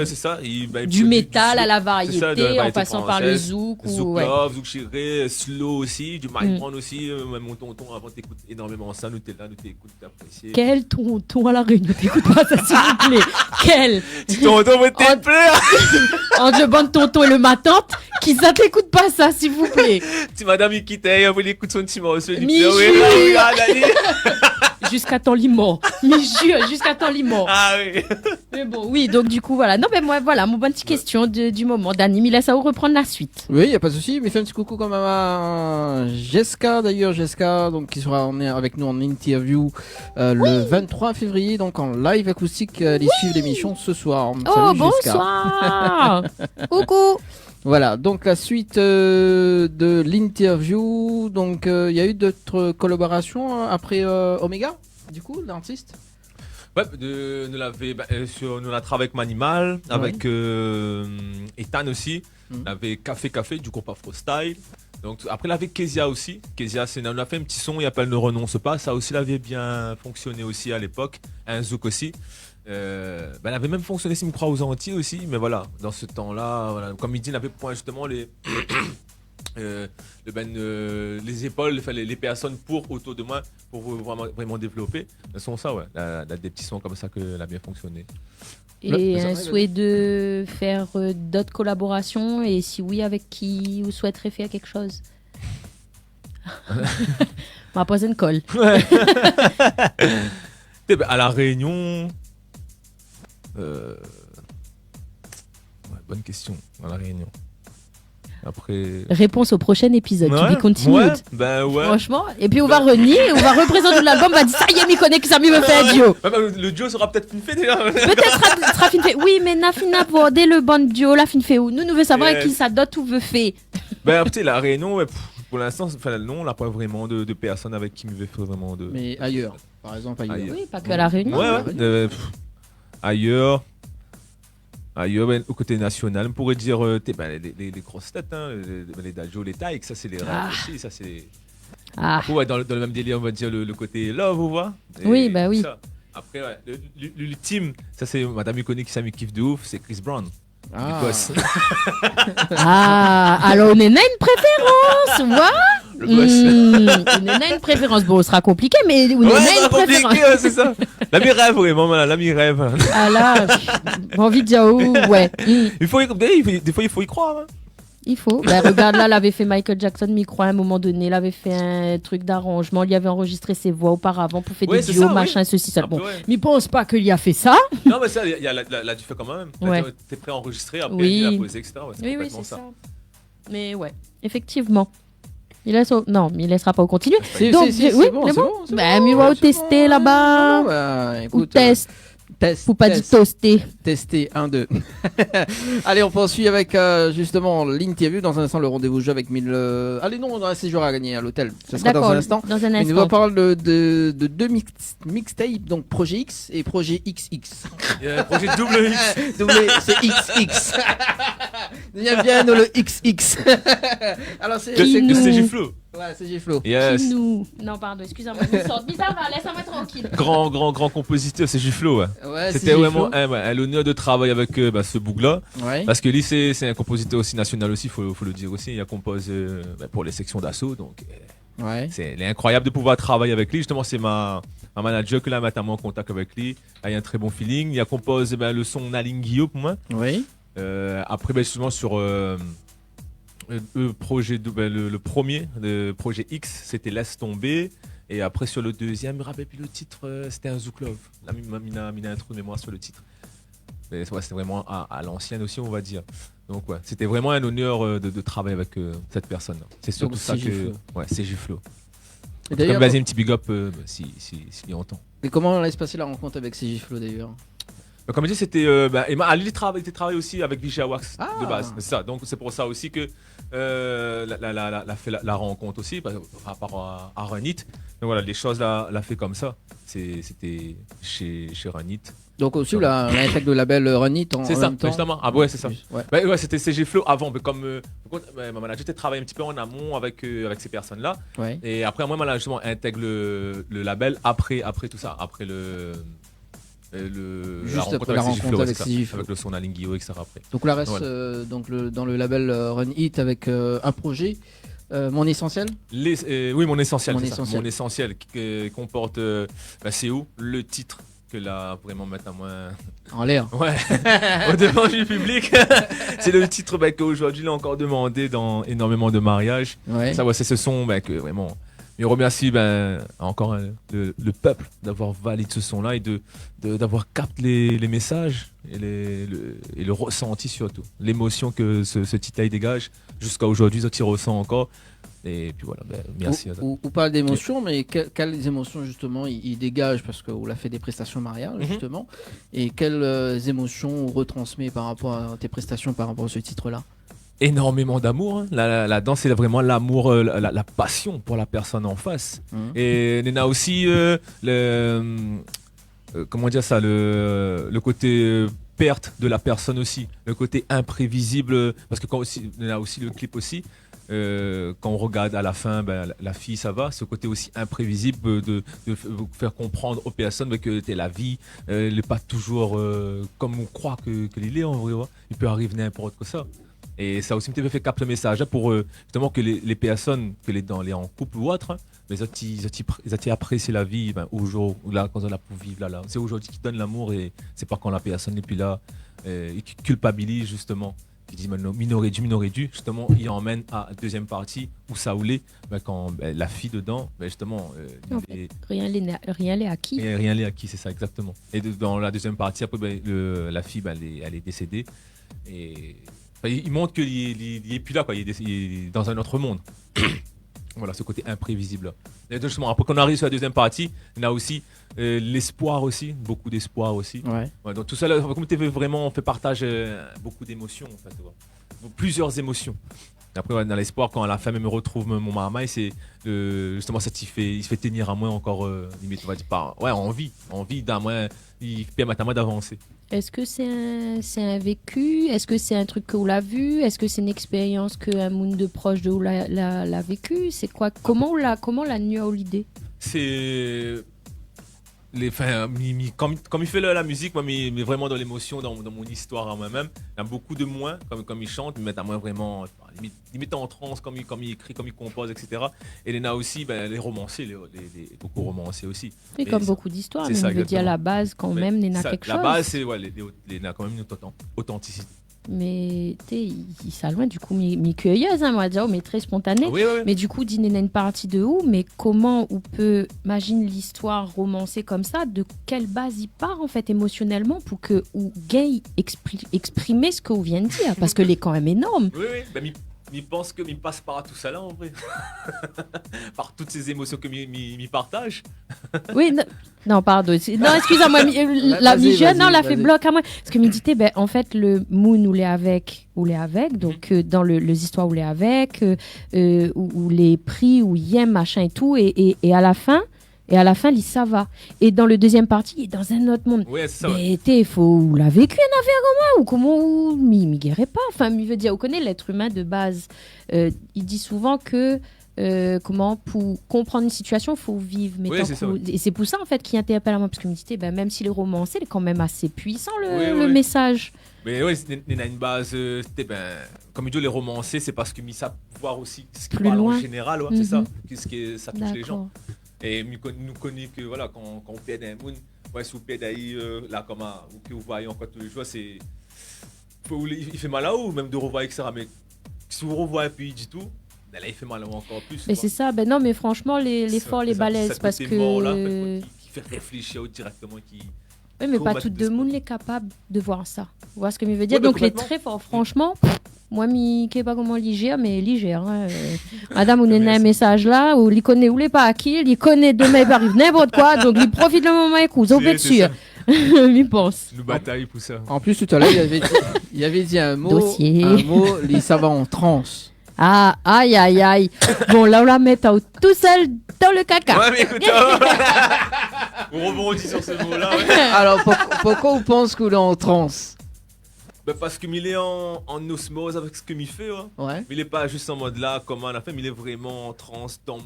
c'est ça, du métal à la variété, ça, de la variété en passant par le zouk love, zouk chiré, slow aussi, du Mike Brown aussi, même mon tonton avant t'écoutes énormément ça, nous t'écoutes, t'apprécies. Quel tonton à la Réunion, t'écoutes pas ça s'il vous plaît. Quel tonton va te plaire. Entre le bon tonton et le ma tante, qui ça t'écoute pas ça s'il vous plaît. Si madame il quitte, elle voulait écouter son petit morceau, jusqu'à temps limon. Mais jure, jusqu'à temps limon. Ah oui. Mais bon, oui, donc du coup, voilà. Non, mais moi, voilà, mon bonne petite question du moment. Dani, il laisse à vous reprendre la suite. Oui, il n'y a pas de souci. Mais fais un petit coucou quand même à Jessica, d'ailleurs. Jessica, donc, qui sera avec nous en interview le 23 février, donc en live acoustique. Elle suit l'émission ce soir. Oh, salut, bonsoir. Coucou. Voilà, donc la suite de l'interview. Donc, il y a eu d'autres collaborations après Omega, du coup, l'artiste. Ouais, nous l'a travaillé avec Manimal, avec Ethan aussi. On avait Café du groupe Afro Style. Donc après, il avait Kezia aussi. Kezia, on a fait un petit son, il appelle Ne renonce pas. Ça aussi, il avait bien fonctionné aussi à l'époque. Un zouk aussi. Elle avait même fonctionné, si je me crois, aux Antilles aussi. Mais voilà, dans ce temps-là, voilà, comme il dit, il avait point justement les épaules, les personnes autour de moi pour vraiment développer. Ce sont ça, ouais. Des petits sons comme ça que a bien fonctionné. Et un souhait de faire d'autres collaborations, et si oui, avec qui vous souhaiterez faire quelque chose? On va poser une colle. Ouais. À La Réunion. Bonne question. À La Réunion. Après. Réponse au prochain épisode. To be continued. Ouais. Franchement. Et puis on va renier, on va représenter l'album, on va dire ça y est, m'y connaît que ça m'y veut faire un duo. Le duo sera peut-être une fête déjà. Peut-être sera une fête. Oui, mais n'a fina pour dès le bon duo, la fin fait où? Nous veut savoir qui ça doit tout veut faire. Écoutez, La Réunion, pour l'instant, non, on n'a pas vraiment de personnes avec qui me veut faire vraiment de. Mais ailleurs, par exemple, ailleurs. Oui, pas que à La Réunion. Ouais. Ailleurs, au côté national, on pourrait dire les grosses têtes, les Dajo, les Taïk, ça c'est les rêves aussi, ça c'est. Ouais, dans le même délire, on va dire le côté love, vous voyez. Oui, oui. Ça. Après, l'ultime, ça c'est Madame Iconique qui ça me kiffe de ouf, c'est Chris Brown. Le boss. Alors on a une préférence, Le gosse. Nena a une préférence. Bon, ce sera compliqué, mais Nena Ouais, a c'est une compliqué, préférence. c'est ça. L'ami rêve, vraiment, voilà, l'ami rêve. Ah là, j'ai envie de dire ouais. Des fois, il faut y croire. Hein. Il faut. Ben, regarde là, il avait fait Michael Jackson, micro à un moment donné, il avait fait un truc d'arrangement, il avait enregistré ses voix auparavant pour faire Ouais, des c'est duos, ça, machin, oui. ceci, ça. Un Bon, peu, ouais. mais pense pas qu'il y a fait ça. Non, mais ça, il y a là, tu fais quand même. Ouais. T'es prêt à enregistrer, après, Oui. il a posé, etc. Ouais, c'est Oui, complètement c'est ça. Mais ouais, effectivement. Non, mais il laissera pas continuer. C'est Donc, c'est oui, bon, c'est c'est bon. bon. c'est Bah, bon, mais on va c'est tester bon. là-bas. Bah, Ou écoute, test. test. Faut pas dire test. toaster. Tester 1, 2. Allez, on poursuit avec justement l'interview. Dans un instant, le rendez-vous jeu avec 1000. Allez, non, on a un séjour à gagner à l'hôtel. Ce sera dans D'accord, un instant. dans un Et nous on instant. parle de deux mixtapes, donc Projet X et Projet XX. Projet double X. Doublé, c'est XX. J'aime bien nous, le XX. Alors, c'est. Que Nous. c'est Giflo. Ouais, c'est Giflo. Yes. Nous. Non, pardon, excusez-moi, ils sortent bizarre, laisse-moi tranquille. Grand compositeur, c'est Giflo. Ouais. Ouais, c'est C'était vraiment Giflo. un l'honneur de travailler avec ce bougla. Ouais. Parce que lui, c'est un compositeur aussi national aussi, faut le dire aussi. Il a composé pour les sections d'assaut. Donc, Ouais. il est incroyable de pouvoir travailler avec lui. Justement, c'est ma manager que là, maintenant en contact avec lui. Là, il y a un très bon feeling. Il a composé le son Nalingio pour moi. Oui. Après, justement, sur le projet, le premier, le projet X, c'était Laisse tomber. Et après, sur le deuxième, je me rappelle plus le titre, c'était un Zouklov. Là, Mina a un trou de mémoire sur le titre. Mais ouais, c'était vraiment à l'ancienne aussi, on va dire. Donc, ouais, c'était vraiment un honneur de travailler avec cette personne. C'est surtout Donc, ça c'est que. Giflo. Ouais, c'est Giflo. Et D'ailleurs, d'ailleurs, vas-y, un petit big up s'il y entend. et comment laisse passer la rencontre avec ces Giflo d'ailleurs? Comme je dis, c'était. Ali était travaillé aussi avec Vichy Wax Ah. de base. C'est ça. Donc c'est pour ça aussi que la rencontre aussi par rapport à Runit. Donc voilà, les choses l'a fait comme ça. C'était chez Runit. Donc aussi, l'intègre de label Runit en C'est ça, même temps. justement. Ah ouais, c'est ça. Ouais. Ouais, c'était CG Flow avant. Mais comme ma manager était travaillé un petit peu en amont avec ces personnes-là. Ouais. Et après, moi, justement, intègre le label après tout ça. Après Juste après la rencontre avec c'est ça, Sigiflo. avec le son Alingio, etc. Après. Donc là reste Voilà. dans le label Run It avec un projet, Mon Essentiel. Oui, mon essentiel. Mon c'est ça. essentiel. Mon essentiel qui comporte c'est où le titre que là vraiment mettre à moi. En l'air. Ouais, au devant du public. C'est le titre qu'aujourd'hui il a encore demandé dans énormément de mariages. Ouais. Ça, ouais, c'est ce son que vraiment. Je remercie encore le peuple d'avoir validé ce son-là et d'avoir capté les messages et le ressenti surtout. L'émotion que ce titre-là il dégage. Jusqu'à aujourd'hui, ça ressent encore. Et puis voilà, merci. Ou parle d'émotions, mais quelles émotions justement il dégage, parce qu'on l'a fait des prestations mariage justement, et quelles émotions on retransmet par rapport à tes prestations, par rapport à ce titre-là? Énormément d'amour. Hein. La danse, c'est vraiment l'amour, la passion pour la personne en face. Et Nena aussi, comment dire ça, le côté perte de la personne aussi, le côté imprévisible, parce que Nena aussi le clip aussi. Quand on regarde à la fin, la fille, ça va. Ce côté aussi imprévisible de faire comprendre aux personnes que la vie, elle n'est pas toujours comme on croit que l'il est en vrai. Ouais. Il peut arriver n'importe quoi ça. Et ça aussi me fait capter le message pour justement que les personnes, que les en couple ou autre, mais ils apprécient la vie au jour où là, quand on l'a pour vivre là. C'est aujourd'hui qui donne l'amour et c'est pas quand la personne n'est plus là et qui culpabilise justement. Qui dit m'aurait dû, justement, il emmène à la deuxième partie où ça voulait, quand la fille dedans, justement, Rien n'est acquis. Et rien n'est acquis, c'est ça, exactement. Et dans la deuxième partie, après, la fille, elle est décédée. Et il montre qu'il n'est plus là, quoi. Il est dans un autre monde. Voilà, ce côté imprévisible. Et justement, après qu'on arrive sur la deuxième partie, on a aussi l'espoir aussi, beaucoup d'espoir aussi. Ouais. Donc tout ça, là, comme tu veux vraiment, on fait partage beaucoup d'émotions, en fait, plusieurs émotions. Et après, dans l'espoir, quand la femme me retrouve mon marmaille, c'est justement ça il se fait tenir à moi encore, limite, on va dire, envie d'un moins, il permet à moi d'avancer. Est-ce que c'est un vécu? Est-ce que c'est un truc que vous l'a vu? Est-ce que c'est une expérience que un monde de proche de vous l'a vécu? C'est quoi? Comment l'a nu à l'idée? C'est Comme il fait la musique, moi, mais vraiment dans l'émotion, dans mon histoire à moi-même. Il y a beaucoup de moins, comme il chante, il met à moi vraiment, limite en transe, comme il écrit, comme il compose, etc. Et Nena aussi, les romanciers, beaucoup romanciers aussi. Et comme beaucoup d'histoires, mais ça, je veux dire, à la base, quand même, Nena quelque chose. La base, c'est Nena quand même une authenticité. Mais tu sais, il s'aloin du coup, mi curieuse, hein, moi, dire, mais très spontanée. Oui. Mais du coup, Nena une partie de où? Mais comment on peut, imagine l'histoire romancée comme ça, de quelle base il part en fait émotionnellement pour que ou gay exprimer ce que vous vient de dire, parce que l'est quand même énorme. Oui. Il pense que il passe par tout ça là en vrai. Par toutes ces émotions que m'y partage. Oui, non, pardon. Non, excusez-moi, la vie jeune, non, la fait bloc à moi. Parce que méditer, en fait, le moon ou les avec, donc dans les histoires où les avec, ou les prix, où il aime, machin et tout, et à la fin, ça va. Et dans le deuxième partie, il est dans un autre monde. Oui, c'est ça. Mais faut l'a vécu un affaire comme moi, ou comment, m'y guérit pas. Enfin, il veut dire, on connaît l'être humain de base. Il dit souvent que, pour comprendre une situation, il faut vivre. Mais et c'est pour ça, en fait, qu'il interpelle à moi, parce que méditer, même si le romancé, il est quand même assez puissant, le message. Mais oui, il a une base, comme il dit, les romancés, c'est parce qu'ils savent voir aussi ce qui Plus parle loin. en général, c'est ça, ça touche les gens. Et nous connaissons que voilà, quand on perd un monde, si vous perdez là, comme ou que vous voyez encore tous les jours, il fait mal à vous, même de revoir, etc. Mais si vous revoyez et puis il dit tout, là, il fait mal à vous encore plus. Mais c'est ça, non, mais franchement, les forts, les balèzes, parce que. Mort-là, qui fait réfléchir directement, qui. Oui, mais pas tout le monde est capable de voir ça. Vous voyez ce que je veux dire? Donc, les très forts, franchement. Moi, je ne sais pas comment il gère, mais il gère. Madame, on a un message là, où il connaît où les pas à qui, il connaît demain, il arrive n'importe quoi, donc il profite le moment et vous êtes sûr. Il pense. Nous bataille pour ça. En plus, tout à l'heure, il avait dit un mot, Dossier. Ça va en transe. Ah, aïe. Bon, là, on la met tout seul dans le caca. Ouais, mais écoute, on rebondit sur ce mot-là. Ouais. Alors, pourquoi on pense qu'on est en transe? Parce qu'il est en osmose avec ce qu'il fait. Ouais. Mais il n'est pas juste en mode là, comme on a fait, mais il est vraiment en transe dans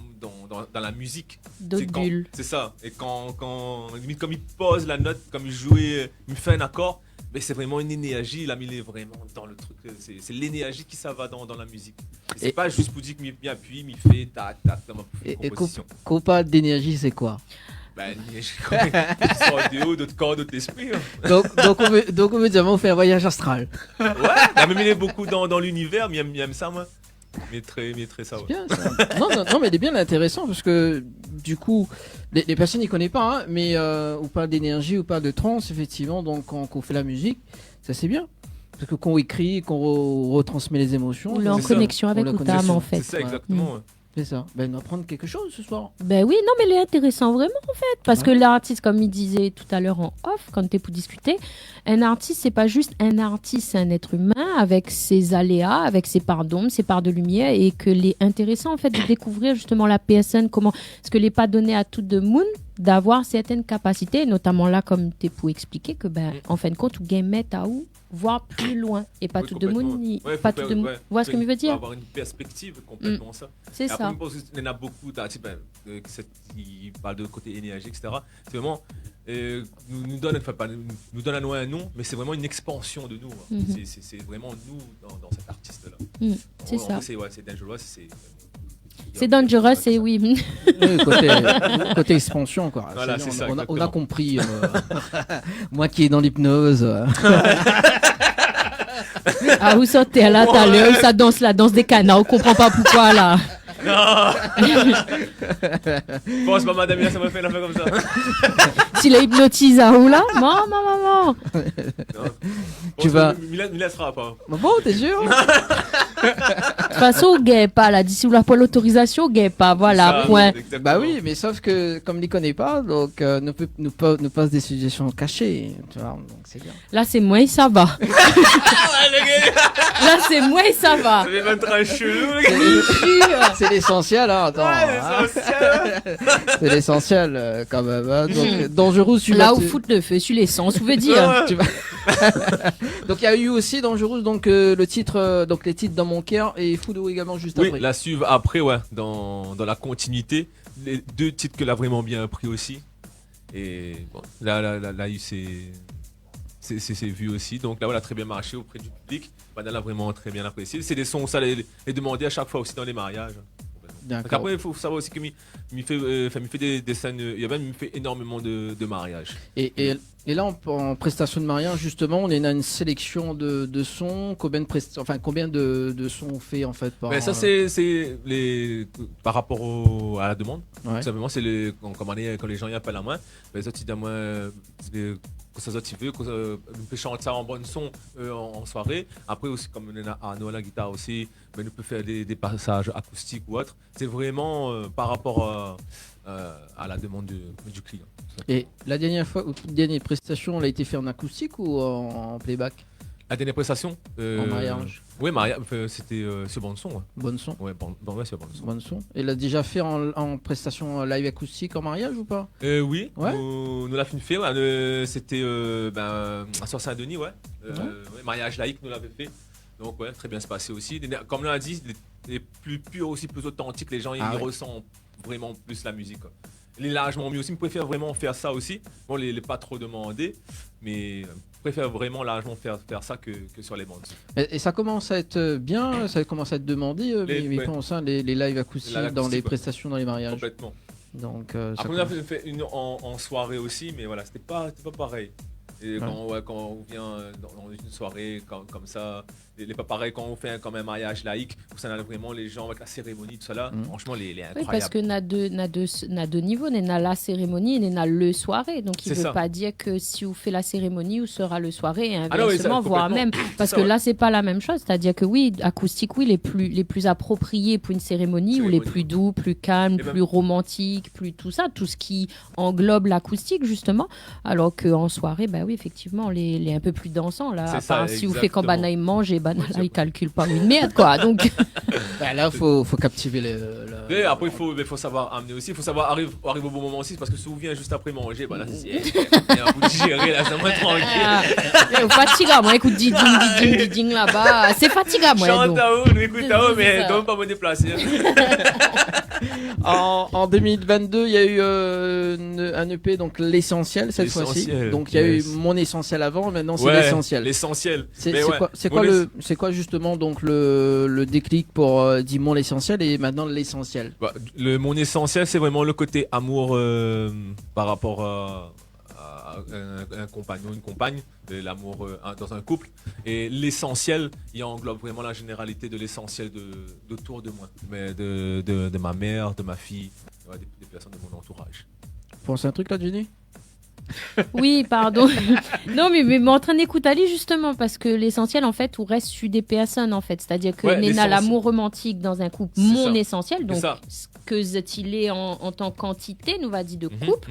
la musique. D'autres bulles. C'est ça. Et quand comme il pose la note, comme il joue, il fait un accord, mais c'est vraiment une énergie. Là, il est vraiment dans le truc. C'est l'énergie qui ça va dans la musique. Et c'est pas juste pour dire qu'il m'appuie, il fait tac, dans ma composition. Et qu'on parle d'énergie, c'est quoi? L'énergie, d'autres de haut, d'autres corps, d'autres esprits. Donc on veut dire, on fait un voyage astral. Ouais, même il est beaucoup dans l'univers, mais il aime ça, moi. Mais très ça, ouais. C'est bien, ça. non, mais il est bien intéressant, parce que du coup, les personnes n'y connaissent pas, hein, mais on parle d'énergie, on parle de trance, effectivement, donc quand on fait la musique, ça c'est bien. Parce que quand on écrit, qu'on retransmet les émotions. On est en connexion avec l'âme, en fait. C'est ça, exactement. Ouais. C'est ça. On va apprendre quelque chose ce soir. Oui, non, mais il est intéressant vraiment, en fait. Parce que l'artiste, comme il disait tout à l'heure en off, quand tu es pour discuter, un artiste, c'est pas juste un artiste, c'est un être humain avec ses aléas, avec ses parts d'ombre, ses parts de lumière, et que l'est intéressant, en fait, de découvrir justement la PSN, comment, ce que n'est pas donné à tout le monde, d'avoir certaines capacités, notamment là, comme tu es pour expliquer, que, en fin de compte, ou game met à où voir plus loin et pas tout de monde pas tout de monde vois ce que je veux dire, avoir une perspective complètement ça, c'est ça. Après, il y en a beaucoup qui parlent de côté énergie, etc. C'est vraiment nous donne à nous un nom, mais c'est vraiment une expansion de nous. C'est vraiment nous dans cet artiste là. C'est ça. C'est Dangerous, c'est Dangerous, et oui. Côté expansion, quoi. Voilà, c'est ça, on a compris. Moi qui est dans l'hypnose. Ah, vous sortez là, tout à l'heure, ça danse la danse des canards, on comprend pas pourquoi là. Non. Bon, c'est pas madame, ça m'a fait la fin comme ça. S'il est hypnotisé à où là? Maman. Tu vas. Mila sera pas. Bon, t'es sûr? De toute façon, on gagne pas là. D'ici où la pas l'autorisation, on gagne pas. Voilà, ça, point. Bah oui, mais sauf que comme il ne connaît pas, donc nous passe des suggestions cachées. Tu vois, donc c'est bien. Là, c'est moi, ça va. Là, c'est moi, ça va. Ça va être un chelou, les gars. C'est l'essentiel, hein. Attends, c'est l'essentiel quand même. Hein. Donc, Dangerous, là où fout le feu sur l'essence, vous veut dire. Donc il y a eu aussi Dangerous, donc le titre, donc les titres dans mon cœur et Foudou également juste après. Oui, la suivre après, ouais, dans la continuité. Les deux titres que l'a vraiment bien pris aussi. Et bon, là, il c'est vu aussi. Donc là, voilà, très bien marché auprès du public. Madame a vraiment très bien apprécié. C'est des sons, ça les demander à chaque fois aussi dans les mariages. Donc D'accord. après, il faut savoir aussi qu'il me fait des scènes, il me fait énormément de mariages. Et là, en prestation de mariage, justement, on a une sélection de sons. Combien de sons on fait en fait par. Mais ça, c'est par rapport à la demande. Ouais. Tout simplement, c'est quand les gens y appellent à moi. Ben, ça, tu dis à moi, que ça tu veux, nous peut chanter ça en bonne son en soirée. Après aussi, comme on a Arnaud à la guitare aussi, ben, nous peut faire des passages acoustiques ou autres. C'est vraiment par rapport à la demande du client. Et la dernière prestation, elle a été faite en acoustique ou en playback? La dernière prestation En mariage. Oui, c'était sur bande son. Ouais. Bonne son. Ouais, sur bande son. Bonne son. Et elle a déjà fait en prestation live acoustique en mariage ou pas? Oui, Ouais. nous l'avons fait. Ouais, c'était à Soeur-Saint-Denis, ouais. Ouais, mariage laïque, nous l'avons fait. Donc, ouais, très bien se passer aussi. Comme on l'a dit, les plus purs, aussi plus authentiques, les gens ils ressentent vraiment plus la musique. Quoi. Les largement mieux aussi. Je préfère vraiment faire ça aussi. Bon, les pas trop demandés, mais je préfère vraiment largement faire ça que sur les bandes. Et ça commence à être bien, ça commence à être demandé, les lives acoustiques dans les prestations dans les mariages. Complètement. Donc, après, on a fait une en soirée aussi, mais voilà, c'était pas pareil. Et quand on vient dans une soirée comme ça, les pas pareil quand on fait comme un mariage laïque, où ça a vraiment les gens avec la cérémonie, tout ça là, franchement, les incroyables. Oui, parce que n'a deux niveaux, n'a la cérémonie et n'a le soirée. Donc il ne veut pas dire que si vous faites la cérémonie, vous sera le soirée, et inversement, voire même. Parce que là, c'est pas la même chose. C'est-à-dire que oui, acoustique, oui, les plus appropriés pour une cérémonie, ou les plus doux, plus calmes, plus romantiques, plus tout ça, tout ce qui englobe l'acoustique, justement. Alors qu'en soirée, bah oui, effectivement, les un peu plus dansants, là. Si vous faites quand Banaï mange, et Banaï, il calcule pas une merde, quoi. Donc. Là, faut captiver Et après, il faut savoir amener aussi, il faut savoir arriver au bon moment aussi, parce que si vous venez juste après manger, bah là, c'est vous digérez, là, c'est moins tranquille. Fatigant, moi, écoute, ding là-bas, c'est fatigant, moi. Chante à vous, nous écoute à vous, mais donc pas me déplacer. En 2022, il y a eu un EP, donc l'essentiel cette fois-ci. Donc il y a eu mon essentiel avant, maintenant c'est l'essentiel. L'essentiel. C'est quoi justement donc le déclic pour dire mon essentiel et maintenant l'essentiel? Mon essentiel, c'est vraiment le côté amour par rapport à un compagnon, une compagne, l'amour dans un couple. Et l'essentiel, il englobe vraiment la généralité de l'essentiel d'autour de moi, mais de ma mère, de ma fille, des personnes de mon entourage. Tu penses à un truc là, Jenny? Oui, pardon. Non, mais en train d'écouter Ali justement parce que l'essentiel en fait, où reste sur des personnes en fait, c'est-à-dire que Néna l'amour romantique dans un couple, mon essentiel, donc ce que il est en tant qu'entité, nous va dire de couple.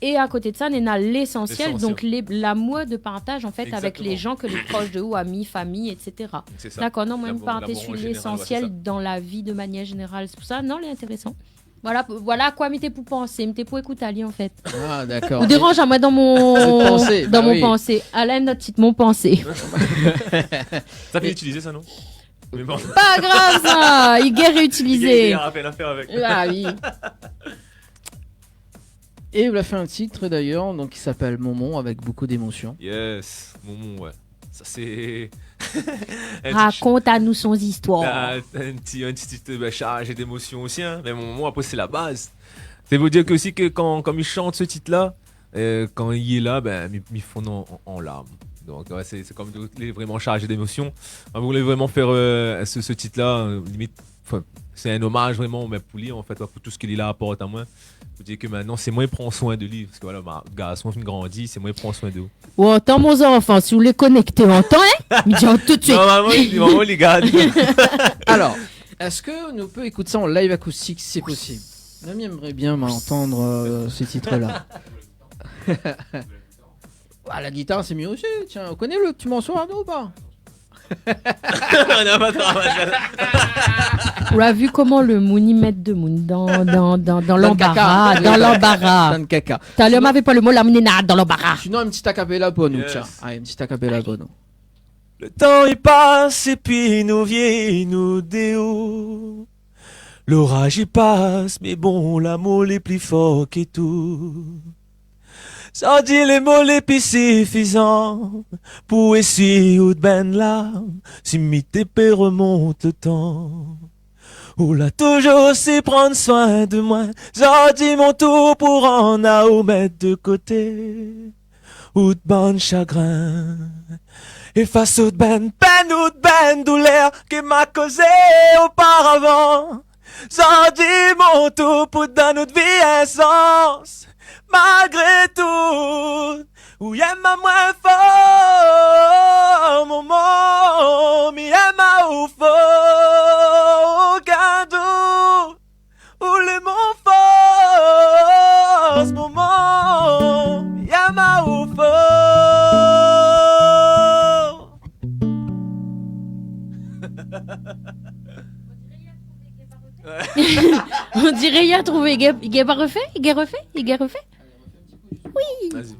Et à côté de ça, Néna l'essentiel, donc l'amour de partage en fait avec les gens que les proches de vous, amis, famille, etc. D'accord, non, moi je me partais sur l'essentiel dans la vie de manière générale, c'est pour ça, non, c'est intéressant. Voilà quoi m'était pour penser, m'était pour écouter Ali en fait. Ah d'accord. Vous dérange à moi dans mon pensée, dans mon pensée. Alain notre titre mon pensée. Ça fait utiliser ça non? Mais bon. Pas grave ça, il est réutilisé. Il a fait l'affaire avec. Ah oui. Et il a fait un titre d'ailleurs, donc qui s'appelle Momon avec beaucoup d'émotion. Yes, Momon ouais. Ça c'est. Raconte à nous son histoire. Un petit titre chargé d'émotions aussi, hein. Mais Momon après c'est la base. C'est vous dire que aussi que quand il chante ce titre-là, quand il est là, il fond en larmes. Donc ouais, c'est comme il est vraiment chargé d'émotions. Vous voulez vraiment faire ce titre-là, limite, c'est un hommage vraiment pour lui en fait, pour tout ce qu'il a apporté à moi. Vous dire que maintenant c'est moi qui prends soin de lui parce que voilà, ma garçon qui grandit, c'est moi qui prends soin de vous. Oh, attends mon enfant, si vous les connectez, on entend hein? Mais dis tout de suite. Normalement les gars. Alors, est-ce que nous peut écouter ça en live acoustique si c'est possible? Même j'aimerais bien m'entendre ce titre-là. La guitare c'est mieux aussi. Tiens, on connaît le tu m'en sois ou pas? On a vu comment le Mouni met de Moon dans l'embarras. Dans l'embarras. Dans le caca. T'as l'homme avait pas le mot la mounina dans l'embarras. Sinon, un petit acapella pour nous, Yes. tiens. Allez, un petit acapella pour nous. Le temps il passe et puis nous vient nous déo. L'orage il passe, mais bon, l'amour est plus fort que tout. Ça dit les mots les plus suffisants pour essayer de ben larme, si mi t'épée remonte le temps. Ou là toujours aussi prendre soin de moi, ça dit mon tour pour en a ou mettre de côté. Ou de ban chagrin, et face au de ben peine ou de ben douleur qui m'a causé auparavant. Ça dit mon tour pour dans notre vie un sens. Malgré tout, où y a ma moins fort, moment, mi a ma ou fort, aucun doute, où les mots forts, ce moment, mi a ma ou fort. On dirait il a trouvé. Il est pas refait. Vas-y.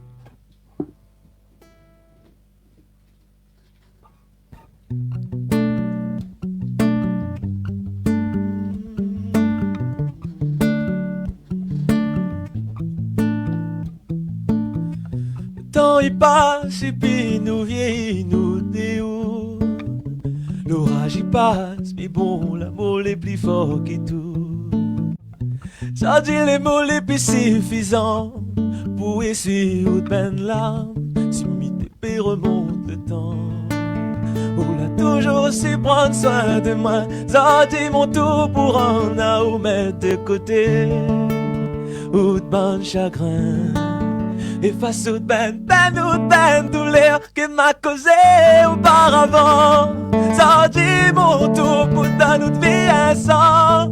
Le temps il passe et puis nous vient, nous déoule. L'orage il passe, mais bon, l'amour est plus fort que tout. Ça dit les mots les plus suffisants pour essuyer de peine larmes, si mi t'épée remonte le temps. Ou là toujours aussi prendre soin de moi, ça dit mon tour pour en a ou mettre de côté. Ou de ban chagrin, et face au ben ou ben douleur que m'a causé auparavant. Ça dit mon tour pour dans notre vie un sens.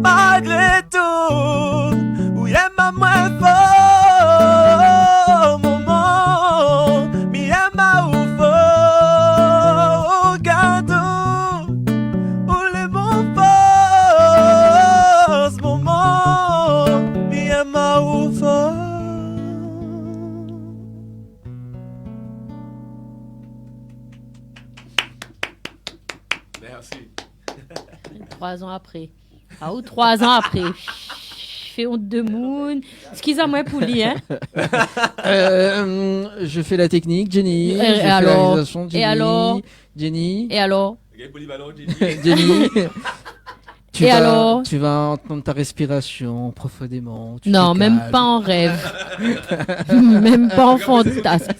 Malgré tout, où y a ma moins fort, moment, mi a ma ou fort, aucun doute, où les bons forts, ce moment, mi a ma ou fort. Merci. 3 ans après. Ah, ou 3 ans après. Fais honte de moon. Excusez-moi pour lui, hein. Je fais la technique, Jenny. Je fais alors la réalisation, Jenny. Et alors Jenny. Et alors Gay polyvalent, Jenny. Jenny. Et alors Tu vas entendre ta respiration profondément. Tu Non, te même calmes. pas en rêve. Même pas en fantasme.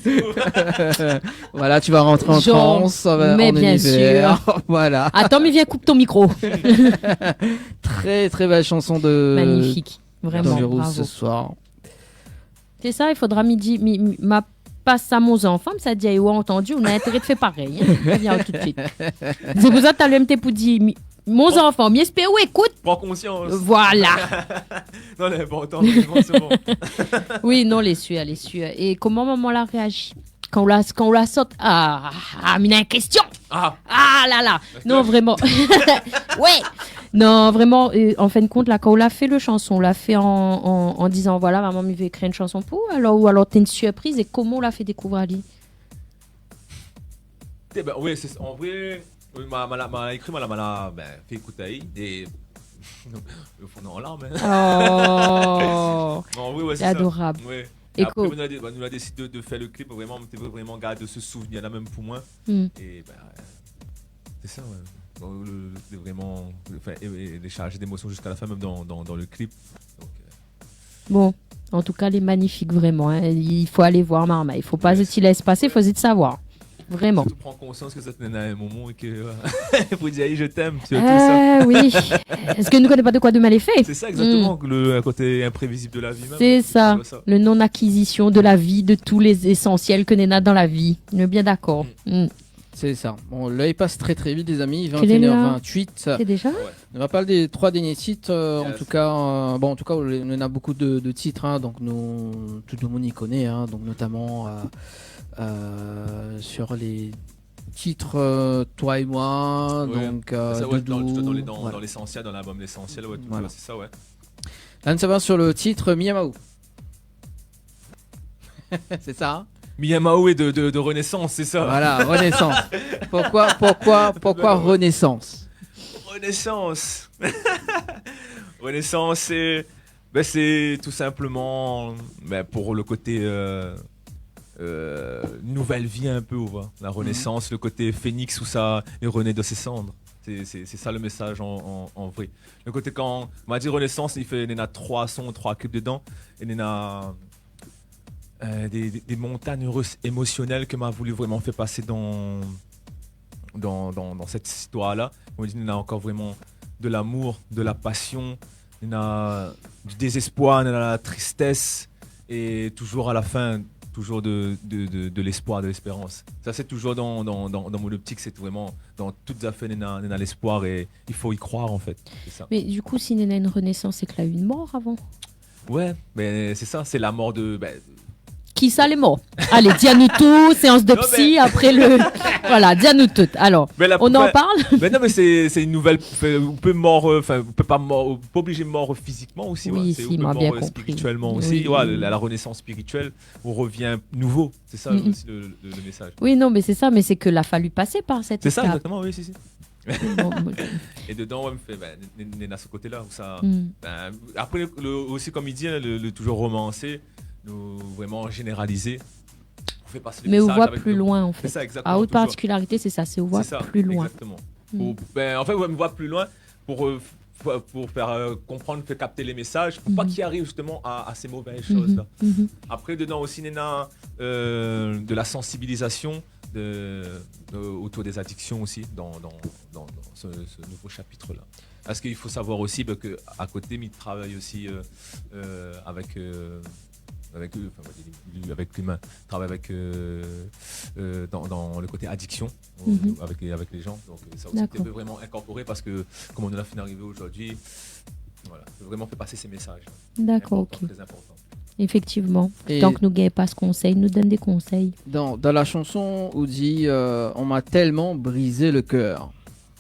Voilà, tu vas rentrer en Genre, transe, mais en bien univers. Voilà. Attends, mais viens, coupe ton micro. Très très belle chanson de Magnifique. Vraiment, d'Angelus bravo. ce soir. C'est ça, il faudra midi, ma passe à mon enfant, ça dit, ouais, entendu, on a intérêt de faire pareil. Hein. Viens tout de suite. C'est pour ça que t'as le MT pour dire, mon enfant, mais espère, ouais, écoute. Prends conscience. Voilà. Non, mais bon, attends, c'est bon. Oui, non, les sueurs. Et comment maman l'a réagi quand on la saute. Ah, mais il y a une question. Ah, Ah là. Non, vraiment. Ouais. Non, vraiment, en fin de compte, là, quand on l'a fait le chanson, on l'a fait en disant, voilà, maman, il veut écrire une chanson pour, ou alors t'es une surprise, et comment on l'a fait découvrir à lui? ben, oui, c'est en vrai. Oui, m'a écrit, m'a fait écouter. Et. Le fond en larmes. Oh, En vrai, ouais, c'est ça. adorable. Ouais. Et Et après, quoi nous a décidé de faire le clip. Vraiment, on était vraiment garde ce souvenir là, même pour moi. Hmm. Et ben, c'est ça, ouais. Bon, vraiment, les chargés d'émotions jusqu'à la fin, même dans le clip. Donc, Bon, en tout cas, elle est magnifique, vraiment. Hein. Il faut aller voir Marma. Il faut pas se laisser passer, il faut essayer de savoir. Vraiment. tu prends conscience que ça te à un moment et que faut dire je t'aime, c'est tout ça. Oui. Est-ce que nous ne connaissons pas de quoi demain les faits? C'est ça exactement, le côté imprévisible de la vie même. C'est ça, ça. le non-acquisition de la vie, de tous les essentiels que Néna dans la vie. On est bien d'accord. C'est ça. Bon, l'œil passe très très vite, les amis. Quel est 21h28. C'est déjà On va parler des 3 derniers titres. En Yes. tout cas, on a beaucoup de titres. Hein, donc, tout le monde y connaît. Hein, donc, notamment sur les titres Toi et moi. Ouais. Donc, Ça, ouais, Doudou, dans voilà. l'essentiel, dans l'album l'essentiel, ouais, Voilà. c'est ça, ouais. Là, nous sommes sur le titre Miyamao. C'est ça, hein. Miyamao est de Renaissance, c'est ça. Voilà, Renaissance. Pourquoi Renaissance? Renaissance. Renaissance, c'est Ben, c'est tout simplement pour le côté nouvelle vie un peu, on voit. La renaissance, le côté phénix où ça est renaît de ses cendres. C'est ça le message en vrai. Le côté quand on va dire renaissance, il y en a 3 sons, 3 clips dedans. Et il y en a des montagnes russes émotionnelles que m'a voulu vraiment faire passer dans cette histoire-là. Il y en a encore vraiment de l'amour, de la passion, il y en a du désespoir, il y en a la tristesse et toujours à la fin, toujours de l'espoir, de l'espérance. Ça c'est toujours dans mon optique, c'est vraiment dans toutes les affaires, il y a l'espoir et il faut y croire en fait. C'est ça. Mais du coup, s'il y en a une renaissance, c'est qu'il y a eu une mort avant. Ouais, mais c'est ça, c'est la mort de... Qui ça les morts? Allez, dis-nous tout, séance de psy, après le... Voilà, dis-nous tout. Alors, on en parle? Mais non, mais c'est une nouvelle... On peut pas obliger mort physiquement aussi. Oui, c'est si, m'a bien compris. Spirituellement aussi. Oui. Ouais, la renaissance spirituelle, on revient nouveau. C'est ça aussi le message. Oui, non, mais c'est ça, mais c'est que l'a fallu passer par cette étape. C'est ça, exactement, oui, si. Et dedans, ouais, me fait, on a ce côté-là. Où ça, après, aussi, comme il dit, le toujours romancé, nous vraiment généraliser. On fait passer mais on voit plus loin en fait. C'est ça, exactement. À haute particularité, c'est ça, c'est on voit plus loin. Exactement. En fait, on voit plus loin pour faire comprendre, faire capter les messages, pour pas qu'il arrive justement à ces mauvaises choses-là. Après, dedans aussi, il y a de la sensibilisation autour des addictions aussi dans ce nouveau chapitre-là. Parce qu'il faut savoir aussi qu'à côté, il travaille aussi avec l'humain, travaille avec dans le côté addiction avec les gens. Donc ça aussi peut vraiment incorporer parce que comme on en a fait arriver aujourd'hui, voilà, vraiment fait passer ces messages. D'accord, ok. Très important. Effectivement. Et tant que nous gagnons pas ce conseil, nous donne des conseils. Dans la chanson où dit on m'a tellement brisé le cœur.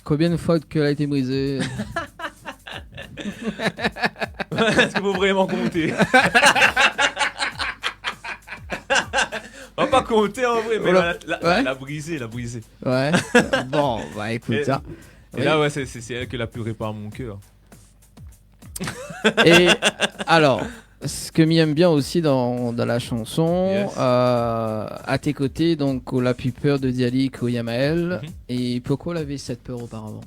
Combien de fois le cœur a été brisé? Est-ce qu'il faut vraiment compter? On va pas compter en vrai, mais la briser. Ouais. Bon, bah écoute ça. Et là, ouais, c'est elle qui l'a pu réparer mon cœur. Et alors, ce que m'aime bien aussi dans la chanson, à tes côtés, donc, on a plus peur de Djali Koyamael. Et pourquoi on avait cette peur auparavant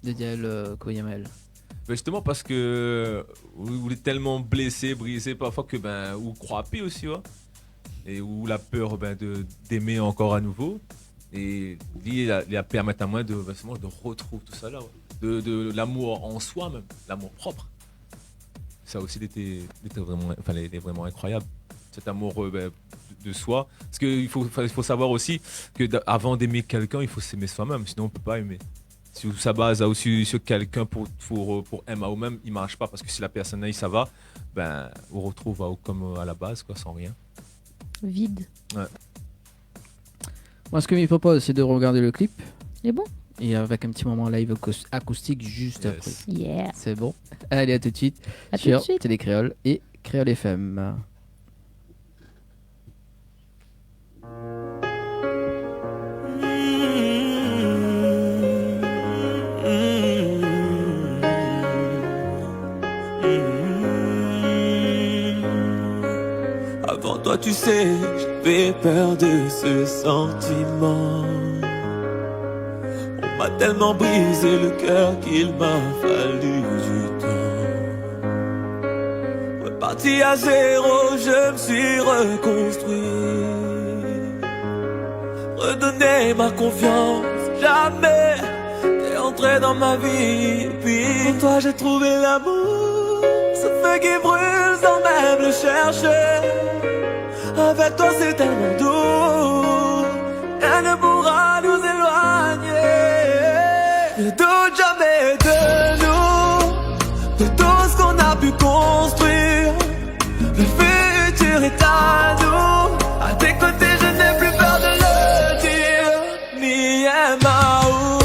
de Djali Koyamael? Justement parce que vous êtes tellement blessé, brisé parfois que vous croyez aussi, ouais. Et où la peur d'aimer encore à nouveau. Et lui, il a permis à moi de retrouver tout ça là, ouais. de l'amour en soi même, l'amour propre. Ça aussi il était vraiment incroyable, cet amour de soi. Parce qu'il faut savoir aussi qu'avant d'aimer quelqu'un, il faut s'aimer soi-même, sinon on ne peut pas aimer. Si ça base aussi sur quelqu'un pour aimer ou même, il ne marche pas. Parce que si la personne ça va, on retrouve comme à la base, quoi, sans rien. Vide. Ouais. Moi, ce que je me propose, c'est de regarder le clip. C'est bon. Et avec un petit moment live acoustique juste après. Yeah. C'est bon. Allez, à tout de suite. Sur Télé Créole et Créole FM. Avant toi, tu sais, j'avais peur de ce sentiment. On m'a tellement brisé le cœur qu'il m'a fallu du temps. Reparti à zéro, je me suis reconstruit. Redonner ma confiance, jamais t'es entré dans ma vie. Puis pour toi, j'ai trouvé l'amour, ce feu qui brûle sans même le chercher. Avec toi c'est tellement doux, rien ne pourra nous éloigner. Ne doute jamais de nous, de tout ce qu'on a pu construire. Le futur est à nous, à tes côtés je n'ai plus peur de le dire. Mi Maou,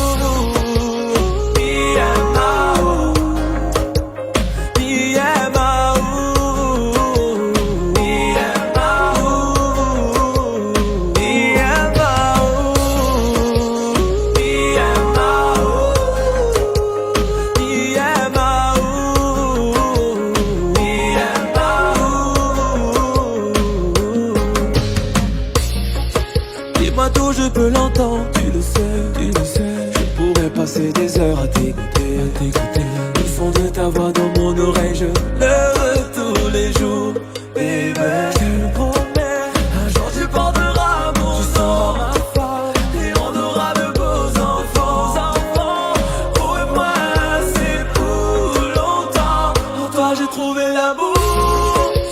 t'écouter. Le son de ta voix dans mon oreille, je pleure tous les jours, baby. Je le promets, un jour tu porteras mon sang, ma femme, et on aura de beaux enfants. Pour moi, c'est pour longtemps. En toi, j'ai trouvé l'amour,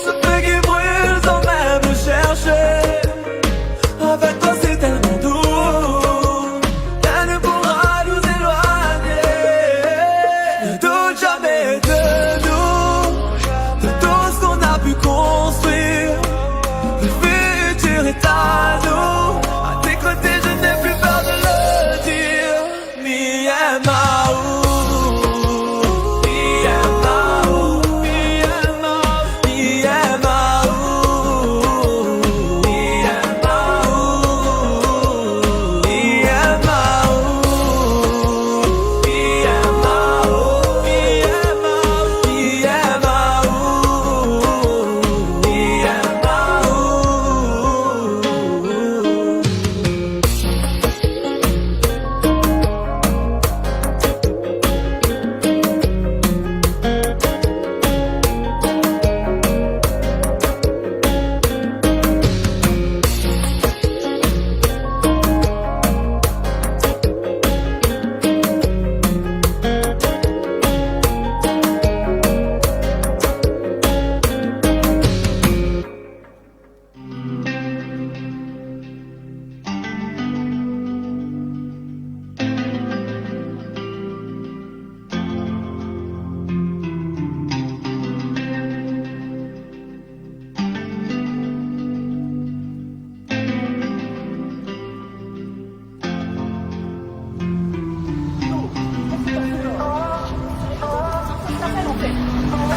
ce feu qui brûle sans même le chercher. Avec toi, c'est tellement doux. À tes côtés, je n'ai plus peur de le dire. Mi amao, mi amao, mi amao, mi amao, mi amao, mi amao, mi amao, mi amao, mi amao.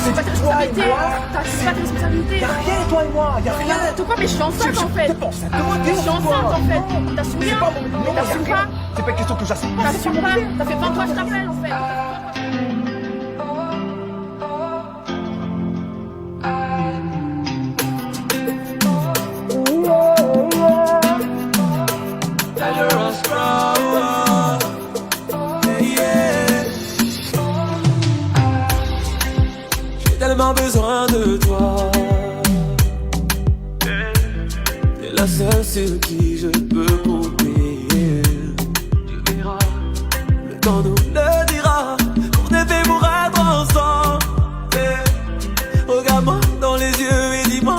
C'est pas ta responsabilité. C'est pas ta responsabilité. Y'a rien, toi et moi, y'a rien. De quoi? Mais je suis enceinte en fait. Je suis enceinte en fait. T'assumes bien. T'assumes pas. C'est pas une question que j'assume pas. T'assumes pas. Ça fait 20 ans que je t'appelle en fait. J'ai tellement besoin de toi. T'es la seule sur qui je peux compter. Tu verras, le temps nous le dira. On est fait pour être ensemble. Regarde-moi dans les yeux et dis-moi,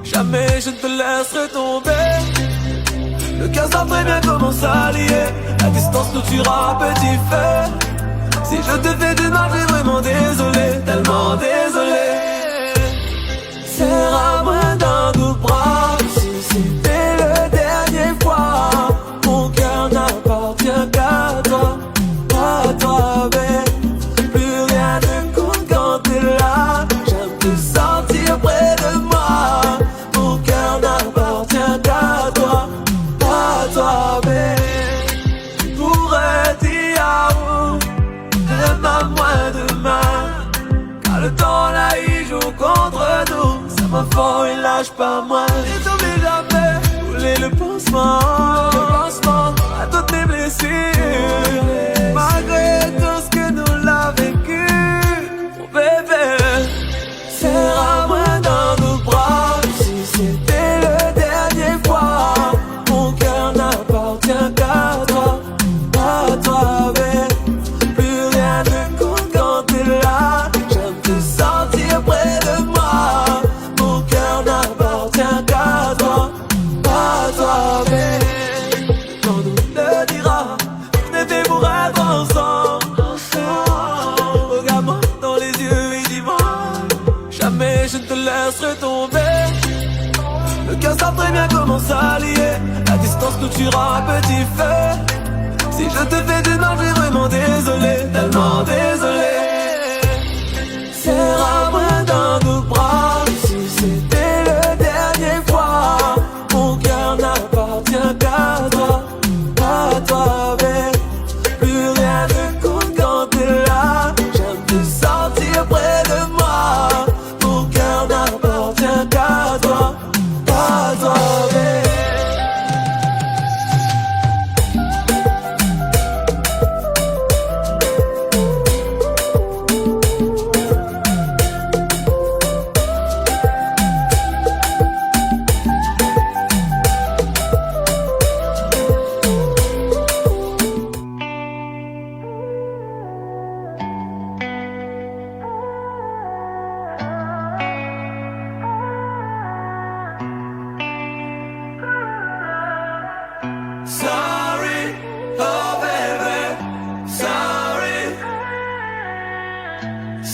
jamais je ne te laisserai tomber. Le cœur savent très bien comment s'allier. La distance nous tuera, petit feu. Si je te fais du mal, j'ai vraiment désolé, tellement désolé. Serre-moi dans nos bras, si c'était le dernier fois. Mon cœur n'appartient qu'à toi, à toi, babe. Plus rien ne compte quand t'es là. J'aime te sentir près de moi. Mon cœur n'appartient qu'à toi, babe. Tu pourrais dire demain, moins demain. Car le temps là il joue contre nous. Ça me fend, il lâche pas moi. J'ai tombé jamais, voulez le pansement à toutes mes blessures. Malgré tout ce que nous l'a vécu, mon bébé, serre-moi dans nos bras. Si c'était le dernier fois, mon cœur n'appartient qu'à toi, babe. Plus rien ne compte quand t'es là. J'aime te sentir près de moi. Mon cœur n'appartient qu'à toi, babe. Quand nous le dira, on est fait pour être ensemble. Regarde-moi dans les yeux et dis-moi, jamais je ne te laisserai tomber. Le cœur savent très bien comment s'allier. La distance nous tuera, petit feu. Si je te fais du mal, j'ai vraiment désolé, tellement désolé. Serre-moi dans nos bras. Si c'était le dernier fois, mon cœur n'appartient qu'à toi, babe. Plus rien ne compte quand t'es là. J'aime te sentir près de moi. Mon cœur n'appartient qu'à toi, babe.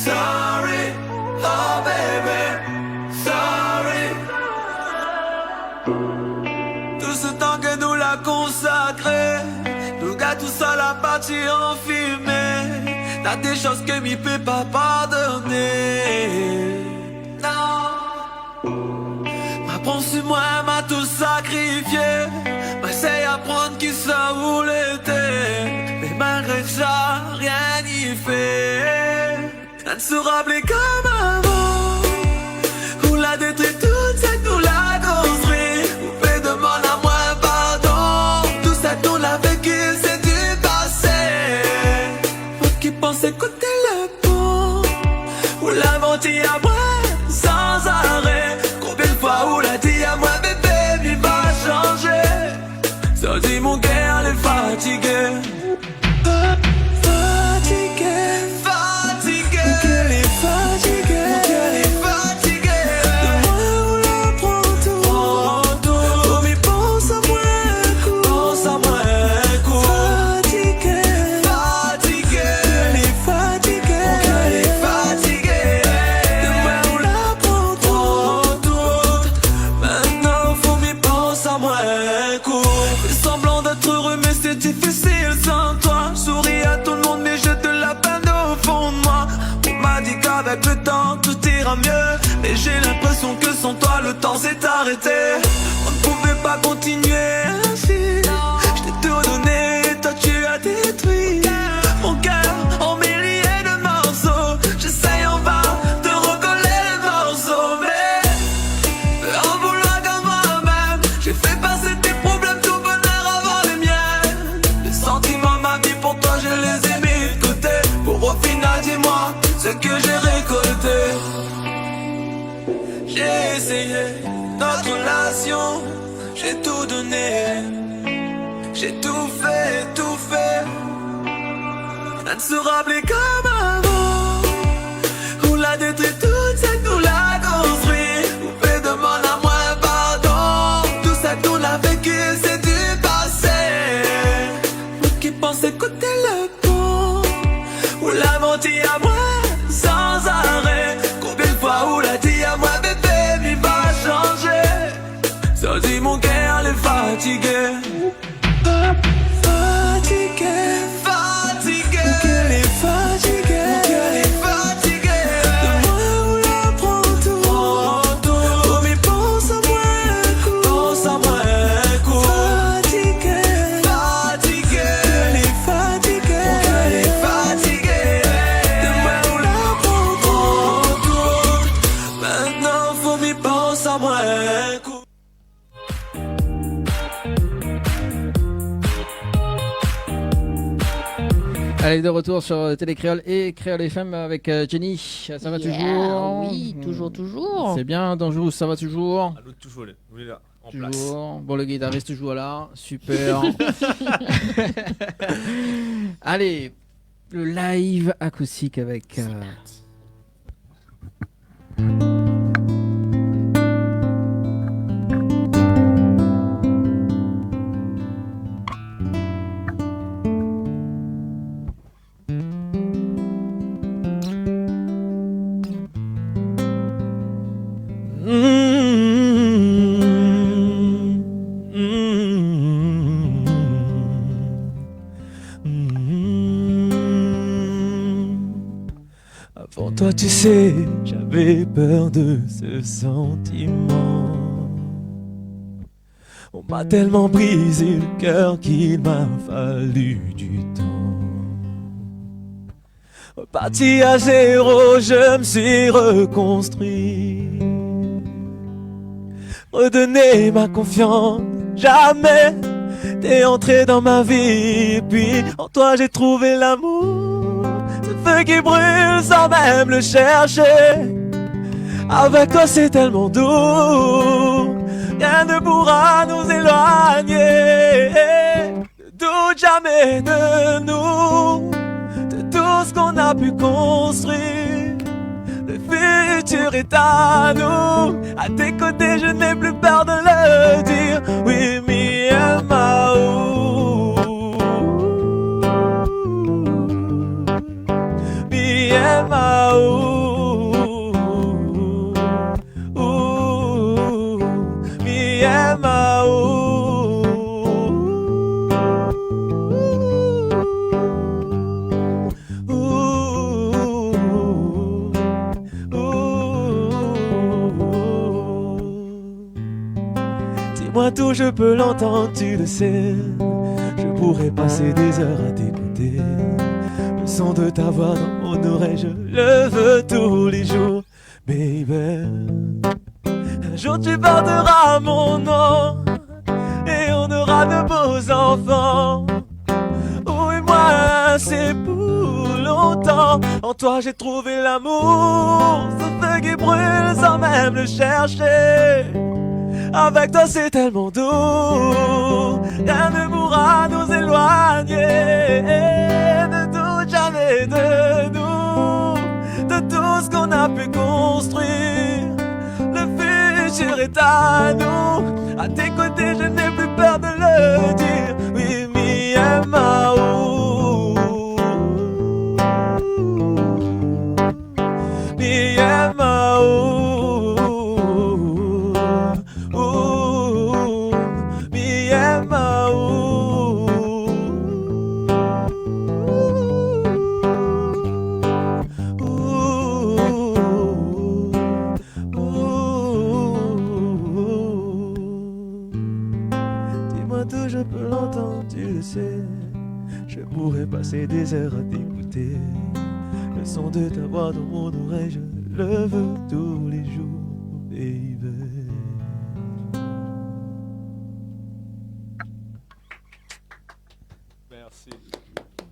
Sorry, oh baby, sorry. Tout ce temps que nous l'a consacré, nous gars tout seul à partir en fumée. T'as des choses que m'y peut pas pardonner. Non, m'apprends sur moi, m'a tout sacrifié. M'essaye à prendre qui ça voulait être. Mais malgré ça, rien n'y fait. Elle ne sera plus comme avant. On l'a détruit toute cette, nous l'a construit. Vous pouvez demander à moi pardon. Tout ça, on l'a vécu, c'est du passé. Moi qui pensais écouter le pont. Vous l'a menti à moi sans arrêt. Combien de fois vous l'a dit à moi, bébé, il va changer. Ça dit mon cœur, elle est fatiguée. Avec le temps tout ira mieux. Mais j'ai l'impression que sans toi le temps s'est arrêté. On ne pouvait pas continuer ainsi. Je t'ai tout donné, toi tu as détruit mon cœur en milliers de morceaux. J'essaye en vain de recoller les morceaux. Mais en vouloir comme moi-même, j'ai fait passer tes problèmes, tout bonheur avant les miens. Les sentiments, ma vie pour toi je les ai mis de côté. Pour au final dis-moi ce que j'ai récolté. J'ai essayé notre relation, j'ai tout donné, j'ai tout fait, tout fait. Elle ne sera plus comme avant. On l'a détruit toute cette, nous l'a construit. Vous pouvez demander à moi pardon. Tout ça, on l'a vécu, c'est du passé. Moi qui pense écouter le pont. On l'a menti à moi sans arrêt. Combien de fois vous l'a dit à moi, bébé, il va changer. Ça dit mon cœur, elle est fatiguée. Fatiguée, fatiguée. Mon cœur est fatigué. Mon cœur est fatigué. De moi on la prend tout. Oh mais pense à moi un coup. Pense à moi un coup. Fatiguée, fatiguée. Elle est fatiguée. Mon cœur est fatigué. De moi on la prend tout. Maintenant faut m'y penser à moi un coup. Allez, de retour sur Télé Créole et Créole FM avec Jenny. Ça va toujours? Oui, toujours. C'est bien, Danjou, ça va toujours? Allô, toujours là, on est là, en place. Toujours. Bon, le guitariste toujours là. Super. Allez, le live acoustique avec. Avant toi, tu sais, j'avais peur de ce sentiment. On m'a tellement brisé le cœur qu'il m'a fallu du temps. Reparti à zéro, je me suis reconstruit. Redonner ma confiance, jamais. T'es entré dans ma vie, et puis en toi j'ai trouvé l'amour. Ce feu qui brûle sans même le chercher. Avec toi c'est tellement doux. Rien ne pourra nous éloigner. Ne doute jamais de nous, de tout ce qu'on a pu construire. Le futur est à nous. À tes côtés je n'ai plus peur de le dire. Oui, me and my me and my Dis-moi tout, je peux l'entendre, tu le sais. Je pourrais passer des heures à t'écouter. Le son de ta voix dans mon oreille, je le veux tous les jours, baby. Un jour tu porteras mon nom et on aura de beaux enfants. Oh et moi c'est pour longtemps. En toi j'ai trouvé l'amour, ce feu qui brûle sans même le chercher. Avec toi c'est tellement doux, rien ne pourra nous éloigner de tout, jamais de nous, de tout ce qu'on a pu construire. Le futur est à nous, à tes côtés je n'ai plus peur de le dire. Oui, mi amao, mi amao. Je peux l'entendre, tu le sais. Je pourrais passer des heures à t'écouter. Le son de ta voix dans mon oreille, je le veux tous les jours, baby. Merci.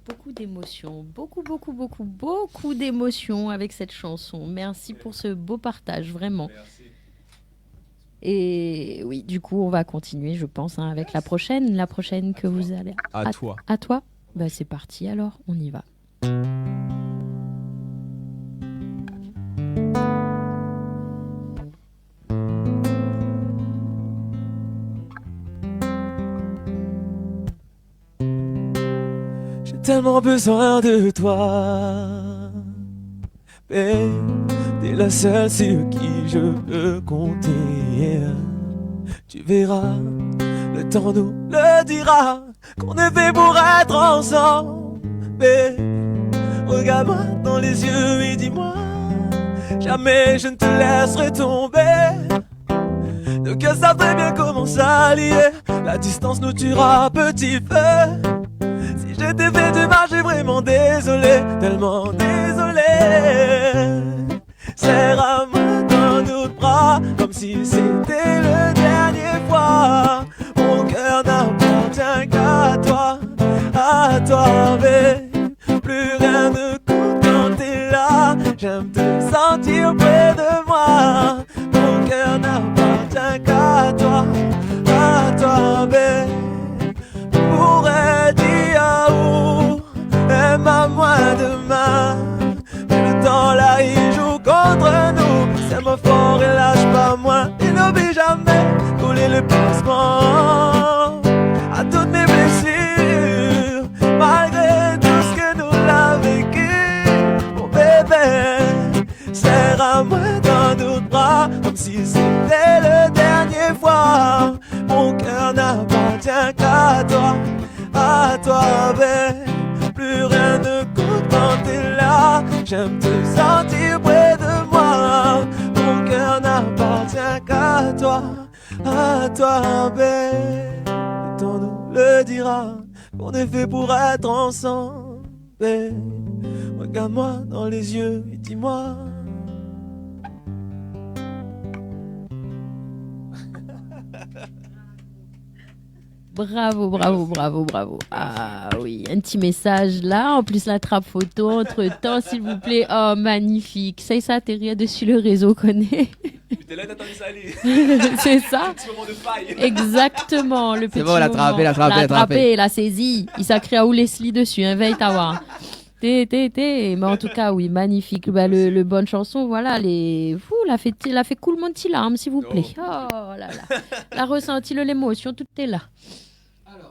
Beaucoup d'émotions, beaucoup d'émotions avec cette chanson. Merci pour ce beau partage, vraiment. Merci. Et oui, du coup, on va continuer, je pense, hein, avec la prochaine que vous allez. À toi. À toi. Bah, c'est parti. Alors, on y va. J'ai tellement besoin de toi, babe. T'es la seule sur qui je peux compter. Tu verras, le temps nous le dira, qu'on est fait pour être ensemble. Babe, regarde-moi dans les yeux et dis-moi, jamais je ne te laisserai tomber. Nos cœurs savent très bien comment s'allier, la distance nous tuera, petit feu. Si je t'ai fait du mal, j'ai vraiment désolé, tellement désolé. Serre-moi dans nos bras, comme si c'était le dernier fois. Mon cœur n'appartient qu'à toi, babe. Plus rien ne compte quand t'es là. J'aime te sentir près de moi. Mon cœur n'appartient qu'à toi, babe. Pourrais dire où, aime-moi demain. Mais le temps là il joue contre nous. C'est mon fort et lâche pas moins. Il n'oublie jamais couler le pansement à toutes mes blessures, malgré tout ce que nous l'a vécu. Mon bébé, serre à moi dans nos bras, comme si c'était le dernier fois. Mon cœur n'appartient qu'à toi, bébé. Plus rien ne compte quand t'es là. J'aime te sentir près de moi. Mon cœur n'appartient qu'à toi, bébé. Le temps nous le dira, qu'on est fait pour être ensemble, bébé. Regarde-moi dans les yeux et dis-moi. Bravo. Ah oui, un petit message là. En plus, la trappe photo entre-temps, s'il vous plaît. Oh, magnifique. Ça, t'es rien dessus le réseau, connaît. T'es là, t'attends ça aller. C'est ça. Petit moment de faille. Exactement, le petit C'est bon, moment. l'attraper. La saisie. Il s'accrée à où Leslie dessus, hein, veille t'avoir. Mais en tout cas, oui, magnifique. Bah, le bonne chanson, voilà, la fait cool mon petit larme, s'il vous plaît. Oh là là. La ressenti, l'émotion, tout est là.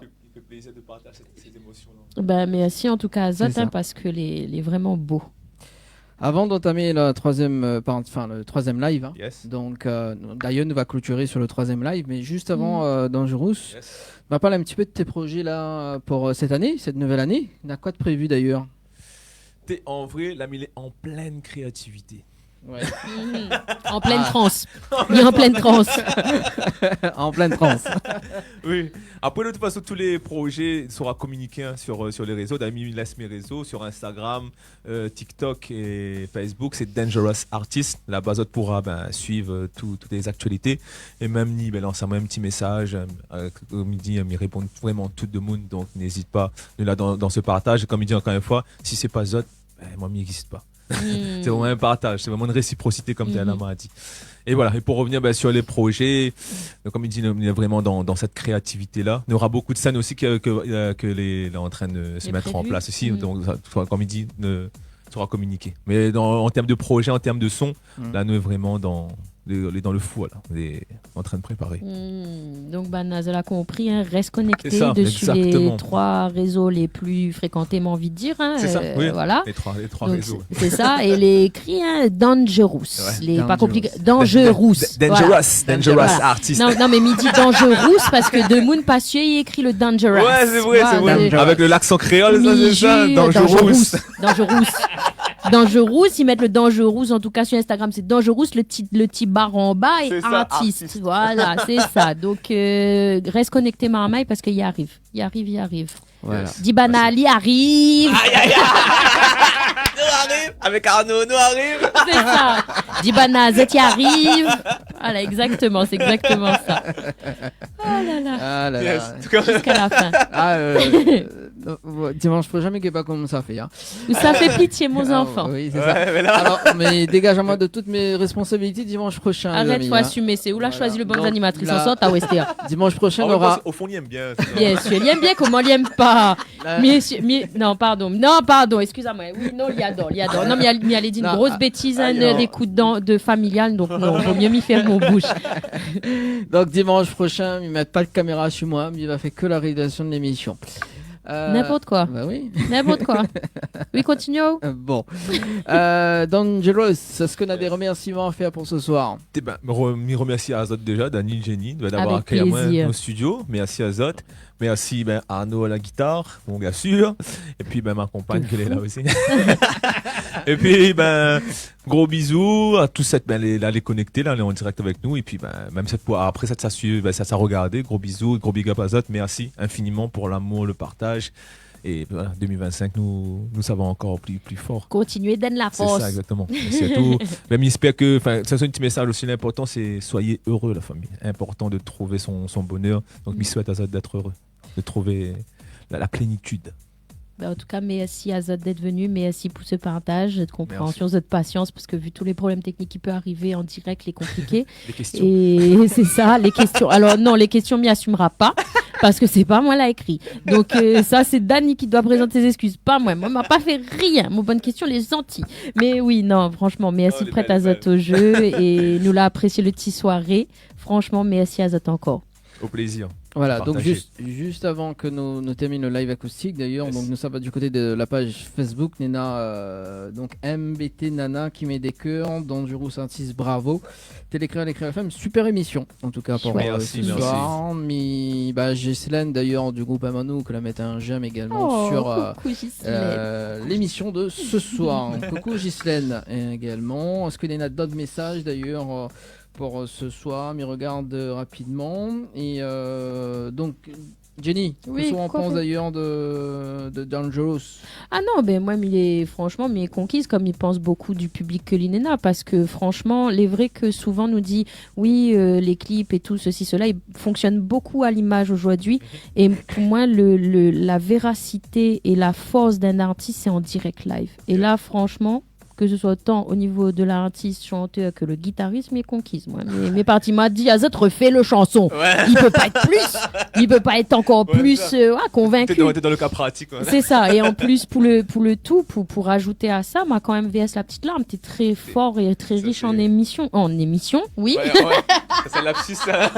Il fait plaisir de partager ces émotions-là. Ben, merci en tout cas à Zot, C'est ça. parce que les vraiment beau. Avant d'entamer le troisième live, hein, Yes. donc Diane va clôturer sur le troisième live, mais juste avant Dangerous, Yes. on va parler un petit peu de tes projets là pour cette année, cette nouvelle année. On a quoi de prévu d'ailleurs? En vrai, l'ami, il est en pleine créativité. Ouais. En pleine transe. Il est en pleine transe. En pleine transe. Oui. Après, de toute façon, tous les projets seront communiqués sur les réseaux. Dani laisse mes réseaux sur Instagram, TikTok et Facebook. C'est Dangerous Artist. La base pourra suivre toutes les actualités. Et même ni lancer un petit message. Comme il dit, il répond vraiment tout le monde. Donc n'hésite pas là dans ce partage. Comme il dit encore une fois, si c'est pas Zot, moi, il n'existe pas. C'est vraiment un partage, c'est vraiment une réciprocité comme Diana m'a dit. Et voilà, et pour revenir sur les projets, comme il dit, il est vraiment dans cette créativité-là. Il y aura beaucoup de scènes aussi que est en train de se mettre en place aussi. Donc, comme il dit, sera communiqué. Mais en termes de projet, en termes de son, là, nous est vraiment dans le fou, là. On est en train de préparer. Donc, Naz l'a compris, hein, reste connecté ça, dessus exactement. les 3 réseaux les plus fréquentément, envie de dire. Hein, C'est ça, oui. Voilà. Les trois Donc, réseaux. c'est ça, et les écrits, hein, Dangerous. Ouais. Pas compliqué. Dangerous. Dangerous Voilà. Artist. Non, mais il dit Dangerous parce que de Moon Passieux, il écrit le Dangerous. Ouais, c'est vrai, c'est vrai. Dangerous. Avec l'accent créole, ça, c'est ça. Dangerous. Dangerous, ils mettent le Dangerous, en tout cas sur Instagram, c'est Dangerous, le petit bar en bas et C'est ça, artiste. artiste. Voilà, c'est ça. Donc, reste connecté, Marmaille, parce qu'il y arrive. Il arrive. Voilà. Dibana Ali arrive. Nous arrive. Avec Arnaud, nous arrive. C'est ça. Dibana Zeti arrive. Voilà, exactement, c'est exactement ça. Oh là là. Ah là Yes. là. Jusqu'à la fin. Ah, dimanche prochain, mais pas comme ça fait. Hein. Où ça fait pitié, mon Ah, enfant. oui, c'est Ouais, ça. mais là. Alors, mais dégage-moi de toutes mes responsabilités dimanche prochain. les Arrête, amis, faut hein. assumer. C'est où là Voilà. choisi le bon Donc, animatrice là- en sorte à Westia. Dimanche prochain, on En même temps, aura. au fond, il aime bien. Bien sûr, il aime bien, comment il aime pas. Là- Non, pardon, excuse-moi. Oui, non, il adore. Non, mais il allait dire une Non, grosse bêtise, hein, non. des coups de familial, donc non, vaut mieux m'y faire mon bouche. Donc, dimanche prochain, ils mettent pas de caméra sur moi, mais il va faire que la réalisation de l'émission. N'importe quoi. Bah oui. N'importe quoi. Oui, continue. Bon. Dangerous, est-ce qu'on a des remerciements à faire pour ce soir? Me remercie à Azot déjà, Dani, Jenny, d'avoir Avec accueilli plaisir. nos studios. Merci à Azot. Merci Arnaud à la guitare, mon gars sûr. Et puis ma compagne qui est là aussi. Et puis gros bisous à tous cette les connectés là, on est en direct avec nous. Et puis même cette fois après ça suit, ça regarder. Gros bisous, gros big up à Azot. Merci infiniment pour l'amour, le partage. Et voilà, 2025 nous savons encore plus fort. Continuez, donne la C'est force. ça, exactement. Et surtout, même j'espère que, ça c'est un petit message aussi important, c'est soyez heureux, la famille. Important de trouver son bonheur. Donc, je souhaite à ça d'être heureux, de trouver la plénitude. En tout cas, merci à Zod d'être venu, merci pour ce partage, de compréhension, de patience, parce que vu tous les problèmes techniques qui peuvent arriver en direct, les compliqués. Les questions. Et c'est ça, les questions. Alors non, les questions, m'y assumera pas, parce que c'est pas moi l'a écrit. Donc ça, c'est Dani qui doit présenter ses excuses, pas moi. Moi, m'a pas fait rien. Mon bonne question, les gentils. Mais oui, non, franchement, merci les prête belles, à Zod au jeu et nous l'a apprécié le petit soirée. Franchement, merci à Zod encore. Au plaisir. Voilà, donc Partagez. juste avant que nous terminions le live acoustique d'ailleurs, donc nous sommes du côté de la page Facebook, Nena, donc MBT Nana qui met des cœurs, Dangerous Artist, bravo, Télécréole et Créole FM, super émission en tout cas pour Merci, ce merci. soir. Ghislaine d'ailleurs du groupe Amanou que la mettre un j'aime également sur coucou, Ghislaine. l'émission de ce soir. Coucou Ghislaine également. Est-ce que Nena a d'autres messages d'ailleurs pour ce soir, m'y regarde rapidement. Et donc, Jenny, Oui, qu'est-ce qu'on quoi pense faire d'ailleurs de Dangerous? Ah non, ben moi, franchement, il est conquise comme il pense beaucoup du public que l'INENA, parce que franchement, il est vrai que souvent nous dit, oui, les clips et tout, ceci, cela, ils fonctionnent beaucoup à l'image aujourd'hui. Et pour moi, la véracité et la force d'un artiste, c'est en direct live. Et là, franchement, que ce soit tant au niveau de l'artiste chanteur que le guitariste, m'est conquise. Moi, mes parties m'a dit, Azot, refais le chanson. Ouais. Il peut pas être plus, il peut pas être encore Ouais, plus ça. convaincu. T'es dans le cas pratique. Ouais. C'est ça. Et en plus, pour le tout, pour ajouter à ça, moi, quand même, VS La Petite Larme, t'es très fort et très ça, riche c'est- en émission. En émission, oui. Ouais. Ça, c'est lapsus, ça.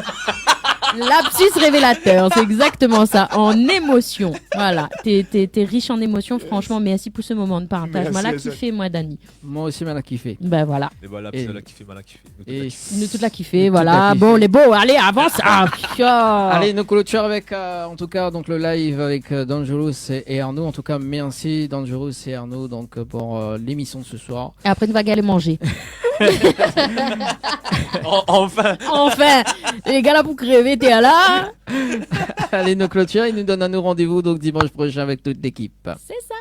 Lapsus révélateur, c'est exactement ça. En émotion. Voilà. T'es riche en émotion, franchement. Merci pour ce moment de partage. Merci, Moi, là, Azot. kiffé, moi, Dani. Moi aussi, mal à kiffer. Ben voilà. Et voilà, Et- là qui fait, mal à kiffer. Et Nous, toute la kiffé, Tout voilà. a kiffé. Bon, les beaux, allez, avance. Ah, Allez, nous clôturons avec, en tout cas, donc le live avec Dangerous et Arnaud. En tout cas, merci Dangerous et Arnaud donc, pour l'émission de ce soir. Et après, nous va aller manger. Enfin. Enfin, les gars là pour crever, t'es là. Allez, nos clôtures, ils nous donnent un nouveau rendez-vous donc dimanche prochain avec toute l'équipe. C'est ça.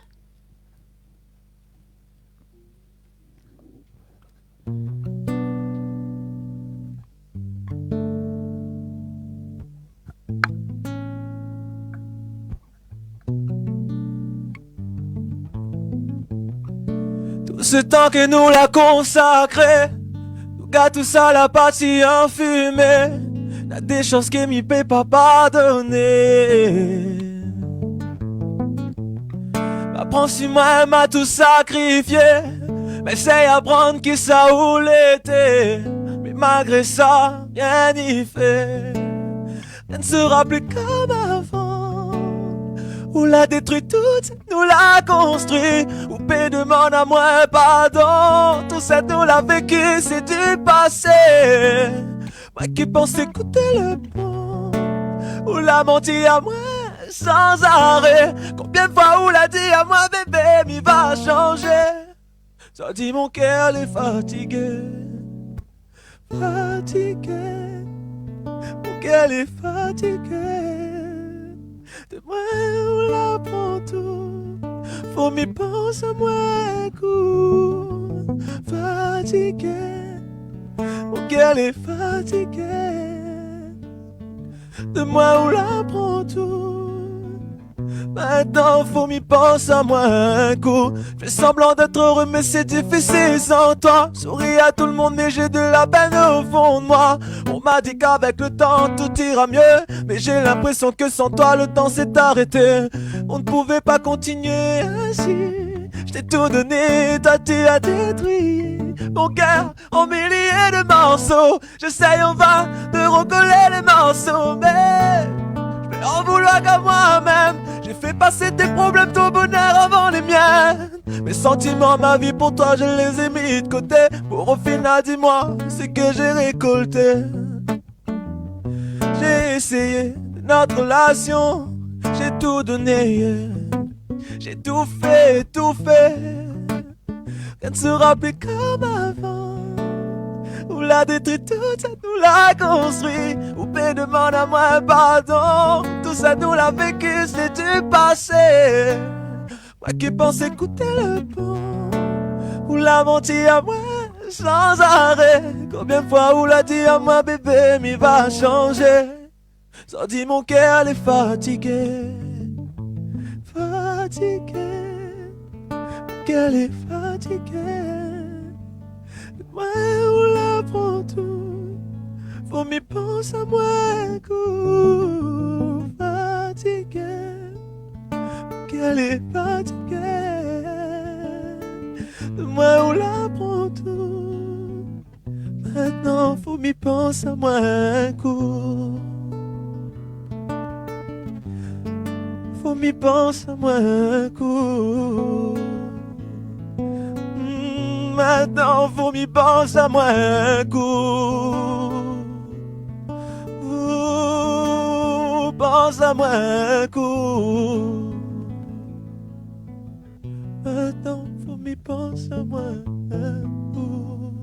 Tout ce temps que nous l'a consacré, nous gars tout ça la partie en fumée. Y'a des choses que m'y peut pas pardonner. M'apprends si moi elle m'a tout sacrifié, mais c'est apprendre qui ça ou l'été. Mais malgré ça, rien n'y fait. Rien ne sera plus comme avant. Où l'a détruit toute, nous l'a construit. Où paix demande à moi pardon. Tout ça nous l'a vécu, c'est du passé. Moi qui pense écouter le bon. Où l'a menti à moi sans arrêt. Combien de fois où l'a dit à moi bébé, m'y va changer. Ça dit mon cœur est fatigué. Fatigué. Mon cœur est fatigué. De moi on la prend tout. Faut m'y penser à moi un coup. Fatigué. Mon cœur est fatigué. De moi on la prend tout. Maintenant faut m'y penser à moi un coup. Fais semblant d'être heureux mais c'est difficile sans toi. Souris à tout le monde mais j'ai de la peine au fond de moi. On m'a dit qu'avec le temps tout ira mieux, mais j'ai l'impression que sans toi le temps s'est arrêté. On ne pouvait pas continuer ainsi. Je t'ai tout donné, toi tu as détruit mon cœur en milliers de morceaux. J'essaye en vain de recoller les morceaux, mais je vais en vouloir qu'à moi-même. J'ai fait passer tes problèmes, ton bonheur avant les miens. Mes sentiments, ma vie pour toi, je les ai mis de côté. Pour au final, dis-moi, c'est que j'ai récolté. J'ai essayé notre relation, j'ai tout donné. J'ai tout fait, tout fait. Rien ne sera plus comme avant. Où l'a détruit tout, ça nous l'a construit. Où paix demande à moi pardon. Tout ça nous l'a vécu, c'est du passé. Moi qui pense écouter le bon. Où l'a menti à moi sans arrêt. Combien de fois où l'a dit à moi bébé, m'y va changer. Ça dit mon cœur est fatigué. Fatigué. Mon cœur est fatigué. Ouais, on la prend tout. Faut m'y penser à moi un coup. Fatigué. Mon cœur est fatigué. De moi, on la prend tout. Maintenant, faut m'y penser à moi un coup. Faut m'y penser à moi un coup. Maintenant, faut m'y penser à moi un coup. Pense à moi un coup. Maintenant, faut m'y penser à moi un coup.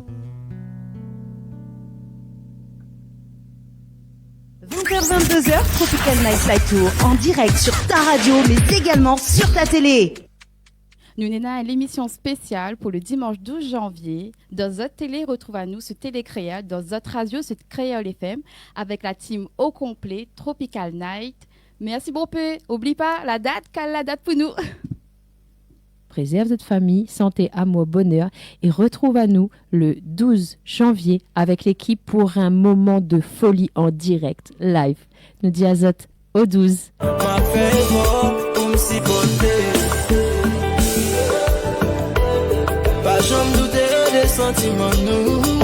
20h-22h, Tropical Nightlife Tour en direct sur ta radio, mais également sur ta télé. Nous Nena, l'émission spéciale pour le dimanche 12 janvier. Dans notre télé, retrouve à nous ce Télécréole. Dans notre radio, c'est Créole FM avec la team au complet Tropical Night. Merci bon peu. Oublie pas la date, quelle la date pour nous. Préserve votre famille, santé, amour, bonheur et retrouve à nous le 12 janvier avec l'équipe pour un moment de folie en direct, live. Nous dit Azot au 12. Pas jamais douter des sentiments nous.